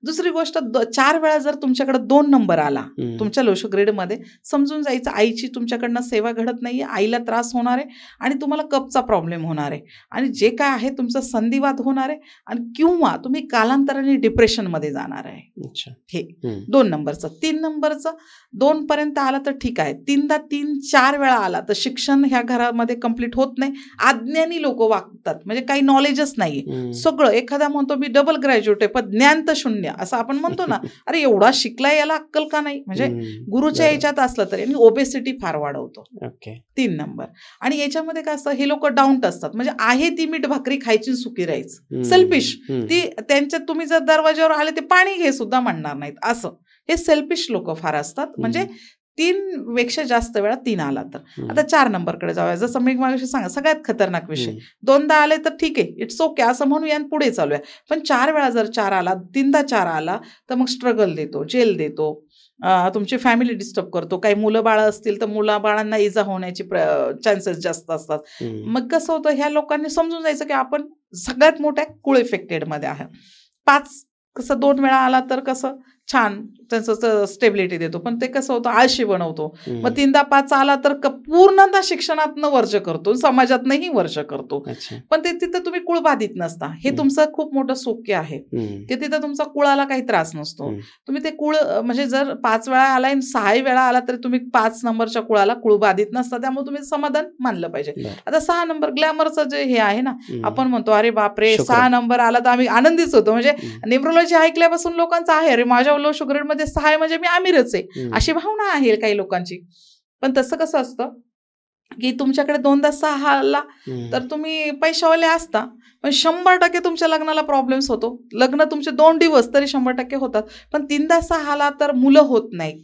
दुसरी गोष्ट 4 वेळा जर तुमच्याकडे 2 नंबर आला तुमच्या लोशो ग्रेडमध्ये, समजून जायचं आईची तुमच्याकडनं सेवा घडत नाहीये, आईला त्रास होणार आहे आणि तुम्हाला कफचा प्रॉब्लेम होणार आहे आणि जे काय आहे तुमचा संधिवात होणार आहे आणि किंवा तुम्ही कालांतराने डिप्रेशनमध्ये जाणार आहे. अच्छा. हे 2 नंबरचं. 3 नंबरचं 2 पर्यंत आला तर ठीक आहे. 3-4 वेळा आला तर शिक्षण ह्या घरामध्ये कंप्लीट होत नाही. अज्ञानी लोक वागतात, म्हणजे काही नॉलेजच नाहीये. सगळं एखादा म्हणतो मी डबल ग्रॅज्युएट आहे पण ज्ञान तर शून्य, असं आपण म्हणतो ना. अरे एवढा शिकलाय, याला अक्कल का नाही, म्हणजे गुरुच्या याच्यात असलं तरी. आणि ओबेसिटी फार वाढवतो. 3 नंबर. आणि याच्यामध्ये काय असतं, हे लोक डाऊंट असतात, म्हणजे आहे ती मीठ भाकरी खायची सुखी राहायचं. सेल्फिश. ती त्यांच्यात तुम्ही जर दरवाज्यावर आले ते पाणी घे सुद्धा म्हणणार नाहीत, असं. हे सेल्फिश लोक फार असतात. म्हणजे 3 पेक्षा जास्त वेळा 3 आला तर. आता 4 नंबरकडे जाऊया. जसं मी मागाशी सांगा, सगळ्यात खतरनाक विषय. 2दा आले तर ठीक आहे, इट्स ओके असं म्हणूया आणि पुढे चालूया. पण 4 वेळा जर 4 आला, 3दा 4 आला तर मग स्ट्रगल देतो, जेल देतो, तुमची फॅमिली डिस्टर्ब करतो. काही मुलं बाळ असतील तर मुलाबाळांना इजा होण्याची चान्सेस जास्त असतात. मग कसं होतं, ह्या लोकांनी समजून जायचं की आपण सगळ्यात मोठ्या कुळ इफेक्टेडमध्ये आहे. 5 कसं 2 वेळा आला तर कसं छान त्यांचं स्टेबिलिटी देतो, पण ते कसं होतं आळशी बनवतो. मग 3दा 5 आला तर पूर्णतः शिक्षणातनं वर्ष करतो, समाजातनंही वर्ष करतो. पण ते तिथं तुम्ही कुळ बाधित नसता. हे तुमचं खूप मोठं सौख्य आहे की तिथं तुमचा कुळाला काही त्रास नसतो. तुम्ही ते कुळ म्हणजे जर 5 वेळा आला आणि 6 वेळा आला तरी तुम्ही 5 नंबरच्या कुळाला कुळ बाधित नसता, त्यामुळे तुम्ही समाधान मानलं पाहिजे. आता 6 नंबर ग्लॅमरचं जे हे आहे ना, आपण म्हणतो अरे बापरे 6 नंबर आला तर आम्ही आनंदीच होतो. म्हणजे न्यूमरोलॉजी ऐकल्यापासून लोकांचं आहे, अरे माझ्या लो शुगर मध्ये 6 आहे म्हणजे मी आमिरच आहे, अशी भावना आहे काही लोकांची. पण तसं कसं असतं की तुमच्याकडे 2दा 6 आला तर तुम्ही पैशावाले असता, पण 100% तुमच्या लग्नाला प्रॉब्लेम्स होतो. लग्न तुमचे 2 दिवस तरी 100% होतात. पण 3दा 6 आला तर मुलं होत नाही,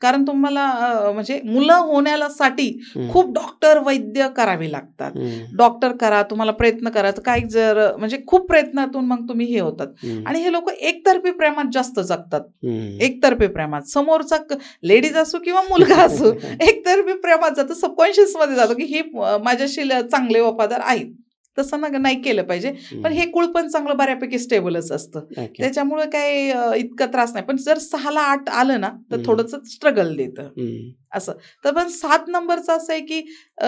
कारण तुम्हाला म्हणजे मुलं होण्यासाठी खूप डॉक्टर वैद्य करावे लागतात. डॉक्टर करा, तुम्हाला प्रयत्न करा, काही जर म्हणजे खूप प्रयत्नातून मग तुम्ही हे होतात. आणि हे लोक एकतर्फी प्रेमात जास्त जगतात. एकतर्फी प्रेमात, समोरचा लेडीज असो किंवा मुलगा असो, एकतर्फी प्रेमात जातो, सबकॉन्शियस मध्ये जातो की हे माझ्याशी चांगले वफादार आहेत. तसं नाही केलं पाहिजे. पण हे कुळ पण चांगलं बऱ्यापैकी स्टेबलच असतं, त्याच्यामुळे काही इतका त्रास नाही. पण जर 6ला 8 आलं ना तर थोडंसं स्ट्रगल देतं असं. तर पण 7 नंबरचं असं आहे की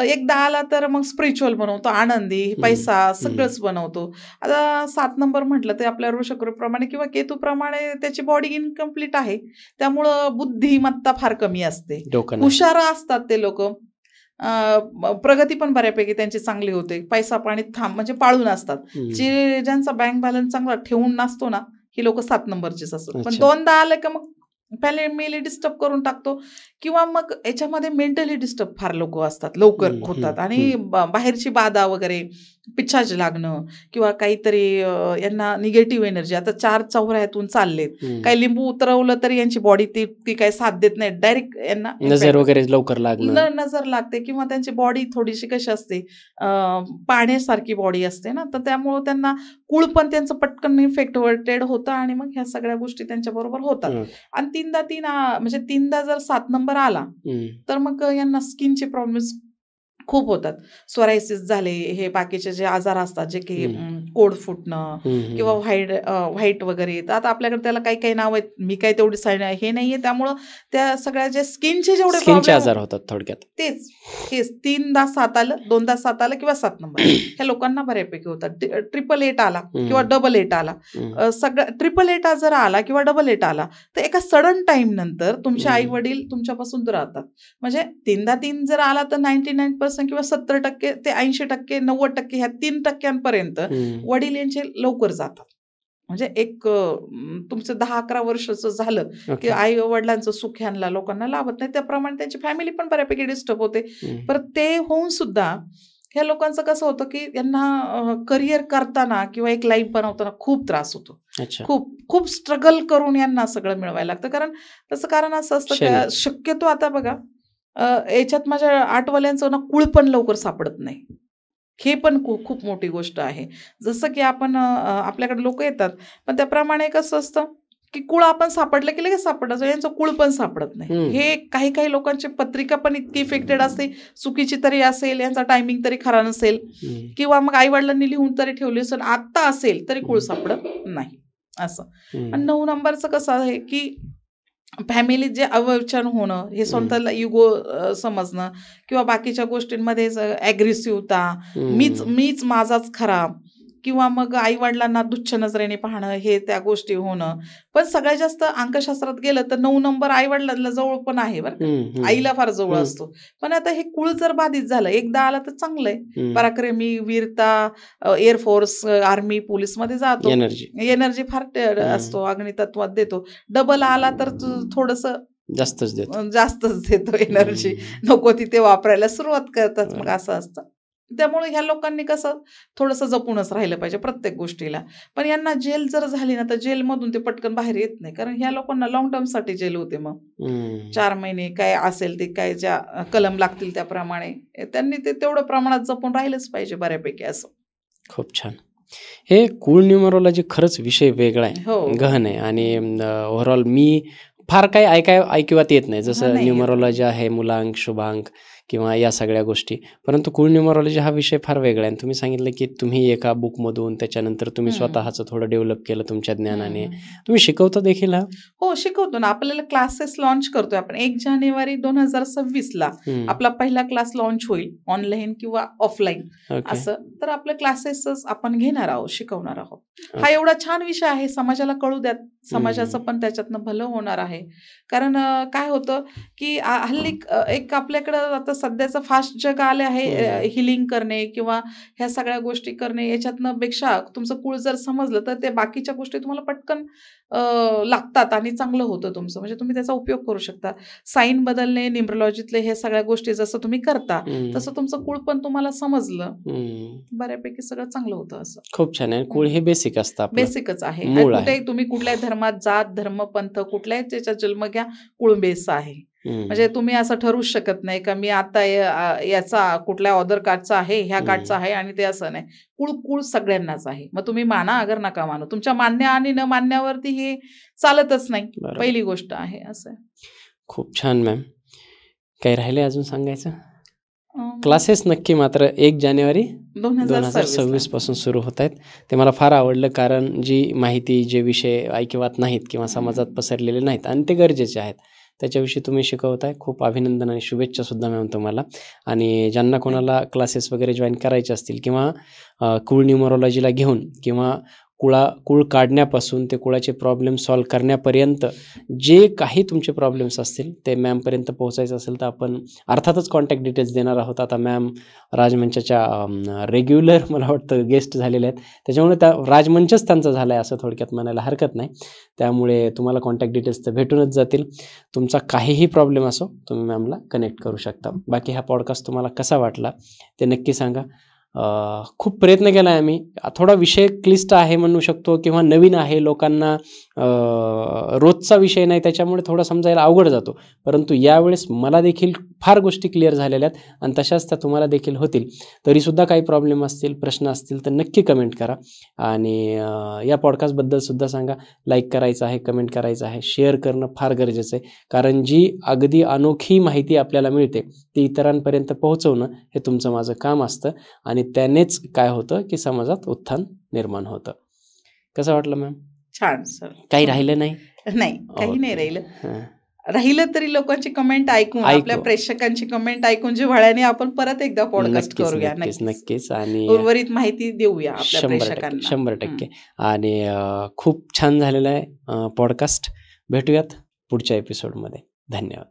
एकदा आला तर मग स्पिरिच्युअल बनवतो, आनंदी, पैसा सगळंच बनवतो. आता 7 नंबर म्हटलं तर आपल्या वृषप्रमाणे किंवा केतूप्रमाणे त्याची बॉडी इनकम्प्लीट आहे, त्यामुळं बुद्धिमत्ता फार कमी असते. हुशार असतात ते लोक, प्रगती पण बऱ्यापैकी त्यांची चांगली होते. पैसा पाणी म्हणजे पाळून असतात. ज्यांचा बँक बॅलन्स चांगला ठेवून नसतो ना, ही लोक 7 नंबरचीच असतात. पण 2दा आले का मग फॅमिली डिस्टर्ब करून टाकतो, किंवा मग याच्यामध्ये मेंटली डिस्टर्ब फार लोक असतात, लवकर होतात. आणि बाहेरची बाधा वगैरे, पिच्छाच लागणं किंवा काहीतरी यांना निगेटिव्ह एनर्जी. आता 4 चौऱ्यातून चाललेत, काही लिंबू उतरवलं तरी यांची बॉडी ती काही साथ देत नाही, डायरेक्ट यांना नजर वगैरे लवकर लागणं, नजर लागते, किंवा त्यांची बॉडी थोडीशी कशी असते, पाण्यासारखी बॉडी असते ना, तर त्यामुळे त्यांना कुळ पण त्यांचं पटकन इफेक्टेड होतं आणि मग ह्या सगळ्या गोष्टी त्यांच्या बरोबर होतात. आणि 3दा 3 म्हणजे 3दा जर 7 नंबर आला तर मग यांना स्किनचे प्रॉब्लेम्स खूप होतात. सोरायसिस झाले, हे बाकीचे जे आजार असतात, जे की कोड फुटणं किंवा व्हाईट वगैरे. तर आता आपल्याकडे त्याला काही काही नाव आहेत, मी काही तेवढी हे नाहीये, त्यामुळं त्या सगळ्या जे स्किनचे जेवढे प्रॉब्लेम आजार होतात थोडक्यात तेच 3दा 7 आलं, 2दा 7 आलं किंवा 7 नंबर ह्या लोकांना बऱ्यापैकी होतात. 888 आला किंवा 88 आला, सगळं 888 जर आला किंवा 88 आला तर एका सडन टाइम नंतर तुमचे आई वडील तुमच्यापासून दूर राहतात. म्हणजे 3दा 3 जर आला तर 99% किंवा 70% ते 80% 90% ह्या 3% वडील यांचे लवकर जातात. म्हणजे एक तुमचं 10-11 वर्षाचं झालं की आई वडिलांचं सुख ह्यांना लोकांना लाभत नाही, त्याप्रमाणे त्यांची फॅमिली पण बऱ्यापैकी डिस्टर्ब होते. परत ते होऊन सुद्धा ह्या लोकांचं कसं होतं की यांना करिअर करताना किंवा एक लाईफ बनवताना खूप त्रास होतो. खूप स्ट्रगल करून यांना सगळं मिळवायला लागतं. कारण त्याचं कारण असं असतं की शक्यतो आता बघा याच्यात माझ्या आठवाल्यांचं ना कूळ पण लवकर सापडत नाही. हे पण खूप मोठी गोष्ट आहे. जसं की आपण आपल्याकडे लोकं येतात, पण त्याप्रमाणे कसं असतं, की कुळ आपण सापडलं की लगेच सापडायचं. यांचं कुळ पण सापडत नाही. हं. हे काही लोकांची पत्रिका पण इतकी इफेक्टेड असते, चुकीची तरी असेल, यांचा टायमिंग तरी खरा नसेल हं. किंवा मग आई-वडिलांनी लिहून तरी ठेवली असेल, आत्ता असेल तरी कुळ हं. सापडत नाही, असं. आणि हं. 9 नंबरचं कसं आहे, की फॅमिलीत जे अवचन होणं, हे हं. स्वतःला इगो समजणं किंवा बाकीच्या गोष्टींमध्येच ॲग्रेसिव्हता, मीच हं. मीच माझाच खरा किंवा मग आई-वडिलांना तुच्छ नजरेने पाहणं, हे त्या गोष्टी होणं. पण सगळ्यात जास्त अंकशास्त्रात गेलं तर 9 नंबर आई-वडिलांना जवळ पण आहे बरं का. हं. हं. आईला फार जवळ हं. असतो. पण आता हे कुळ जर बाधित झालं, एकदा आला तर चांगलं आहे. हं. पराक्रमी, वीरता, एअर फोर्स, आर्मी, पोलिसमध्ये जातो. एनर्जी. एनर्जी फार असतो, अग्नितत्वात देतो. डबल आला तर थोडंसं जास्तच देतो. जास्तच देतो एनर्जी. हं. नको तिथे वापरायला सुरुवात करतात. मग बरोबर. असं असतं. त्यामुळे ह्या लोकांनी कसं थोडंसं जपूनच राहिलं पाहिजे प्रत्येक गोष्टीला. पण यांना जेल जर झाली ना, तर जेलमधून ते पटकन बाहेर येत नाही. कारण ह्या लोकांना लाँग टर्मसाठी जेल होते मग. हं. 4 महिने काय असेल ते, काय ज्या कलम लागतील त्याप्रमाणे. त्यांनी ते तेवढं प्रमाणात जपून राहिलंच पाहिजे बऱ्यापैकी असं. खूप छान. हे कुळ न्यूमरोलॉजी खरंच विषय वेगळा आहे, हो. गहन आहे आणि ओव्हरऑल मी फार काही ऐकिवात येत नाही. जसं नाही येत. न्यूमरोलॉजी आहे, मूलांक, शुभांक किंवा या सगळ्या गोष्टी. परंतु कुळ न्यूमरोलॉजी हा विषय फार वेगळा आहे आणि तुम्ही सांगितलं की तुम्ही एका बुकमधून त्याच्यानंतर तुम्ही स्वतःचं थोडं डेव्हलप केलं तुमच्या ज्ञानाने. तुम्ही शिकवता देखील हा? हो, शिकवतो ना. आपल्याला क्लासेस लॉन्च करतोय आपण. 1 जानेवारी 2026ला हं. आपला पहिला क्लास लॉन्च होईल. ऑनलाईन किंवा ऑफलाईन ओके. असं. तर आपले क्लासेसच आपण घेणार आहोत, शिकवणार आहोत. हा ओके. एवढा छान विषय आहे, समाजाला कळू द्यात. समाजाचं पण त्याच्यातनं भलं होणार आहे. कारण काय होतं, की हल्ली एक आपल्याकडं आता सध्याचं फास्ट जग आले आहे. हीलिंग करणे किंवा ह्या सगळ्या गोष्टी करणे, याच्यातनं पेक्षा तुमचं कुळ जर समजलं, तर ते बाकीच्या गोष्टी तुम्हाला पटकन लागतात आणि चांगलं होतं तुमचं. म्हणजे तुम्ही त्याचा उपयोग करू शकता. साईन बदलणे, न्यूमरोलॉजीतले हे सगळ्या गोष्टी जसं तुम्ही करता, तसं तुमचं कुळ पण तुम्हाला समजलं, बऱ्यापैकी सगळं चांगलं होतं असं. खूप छान आहे. कुळ हे बेसिक असतं आपलं. बेसिकच आहे. मूळ आहे. कुठेही तुम्ही कुठल्याही धर्मात, जात, धर्म, पंथ कुठल्याही त्याच्यात जन्म घ्या, कुळ बेस आहे. म्हणजे तुम्ही असं ठरवूच शकत नाही का मी आता याचा कुठल्या ऑदर कास्टचा आहे, ह्या कास्टचा आहे आणि ते असं नाही. कुळ सगळ्यांनाच आहे. मग तुम्ही माना अगर नका मानू. तुमच्या मान्य आणि न मानण्यावरती हे चालतच नाही. बरोबर. पहिली गोष्ट आहे असं. खूप छान मॅम. काही राहिले अजून सांगायचं? क्लासेस नक्की मात्र 1 जानेवारी 2026 पासून सुरू होत आहेत. ते मला फार आवडलं कारण जी माहिती, जे विषय ऐकिवात नाहीत किंवा समाजात पसरलेले नाहीत आणि ते गरजेचे आहेत, त्याच्याविषयी तुम्ही शिकवताय. खूप अभिनंदन आणि शुभेच्छा सुद्धा मॅम तुम्हाला. आणि ज्यांना कोणाला क्लासेस वगैरे जॉईन करायचे असतील किंवा कुळ न्यूमरोलॉजीला घेऊन किंवा कुळ काढण्यापासून ते कुळाचे प्रॉब्लेम सॉल्व्ह करण्यापर्यंत जे काही तुमचे प्रॉब्लेम्स असतील ते मॅमपर्यंत पोहोचायचं असेल तर आपण अर्थातच कॉन्टॅक्ट डिटेल्स देणार आहोत. आता मॅम राजमंचाच्या रेग्युलर मला वाटतं गेस्ट झालेले आहेत, त्याच्यामुळे त्या राजमंचच त्यांचा झाला आहे असं थोडक्यात म्हणायला हरकत नाही. त्यामुळे तुम्हाला कॉन्टॅक्ट डिटेल्स तर भेटूनच जातील. तुमचा काहीही प्रॉब्लेम असो तुम्ही मॅमला कनेक्ट करू शकता. बाकी हा पॉडकास्ट तुम्हाला कसा वाटला ते नक्की सांगा. खूप प्रयत्न केला आहे आम्ही. थोडा विषय क्लिष्ट आहे म्हणू शकतो किंवा नवीन आहे, लोकांना रोजचा विषय नाही त्याच्यामुळे थोडा समजायला अवघड जातो. परंतु यावेळेस मला देखील फार गोष्टी क्लिअर झालेल्या आहेत आणि तशाच त्या तुम्हाला देखील होतील. तरीसुद्धा काही प्रॉब्लेम असतील, प्रश्न असतील तर नक्की कमेंट करा आणि या पॉडकास्टबद्दल सुद्धा सांगा. लाईक करायचं आहे, कमेंट करायचं आहे, शेअर करणं फार गरजेचं आहे. कारण जी अगदी अनोखी माहिती आपल्याला मिळते ती इतरांपर्यंत पोहोचवणं हे तुमचं माझं काम असतं आणि त्यानेच काय होतं की समाजात उत्थान निर्माण होतं. कसं वाटलं मॅम? छान सर. काही राहिलं नाही? नाही, काही नाही राहिलं. राहिलं तरी लोकांची कमेंट ऐकून, आपल्या प्रेक्षकांची कमेंट ऐकून जिव्हाळ्याने आपण परत एकदा पॉडकास्ट करूया. नक्कीच आणि उर्वरित माहिती देऊया आपल्या प्रेक्षकांना. 100% आणि खूप छान झालेला आहे पॉडकास्ट. भेटूयात पुढच्या एपिसोडमध्ये. धन्यवाद.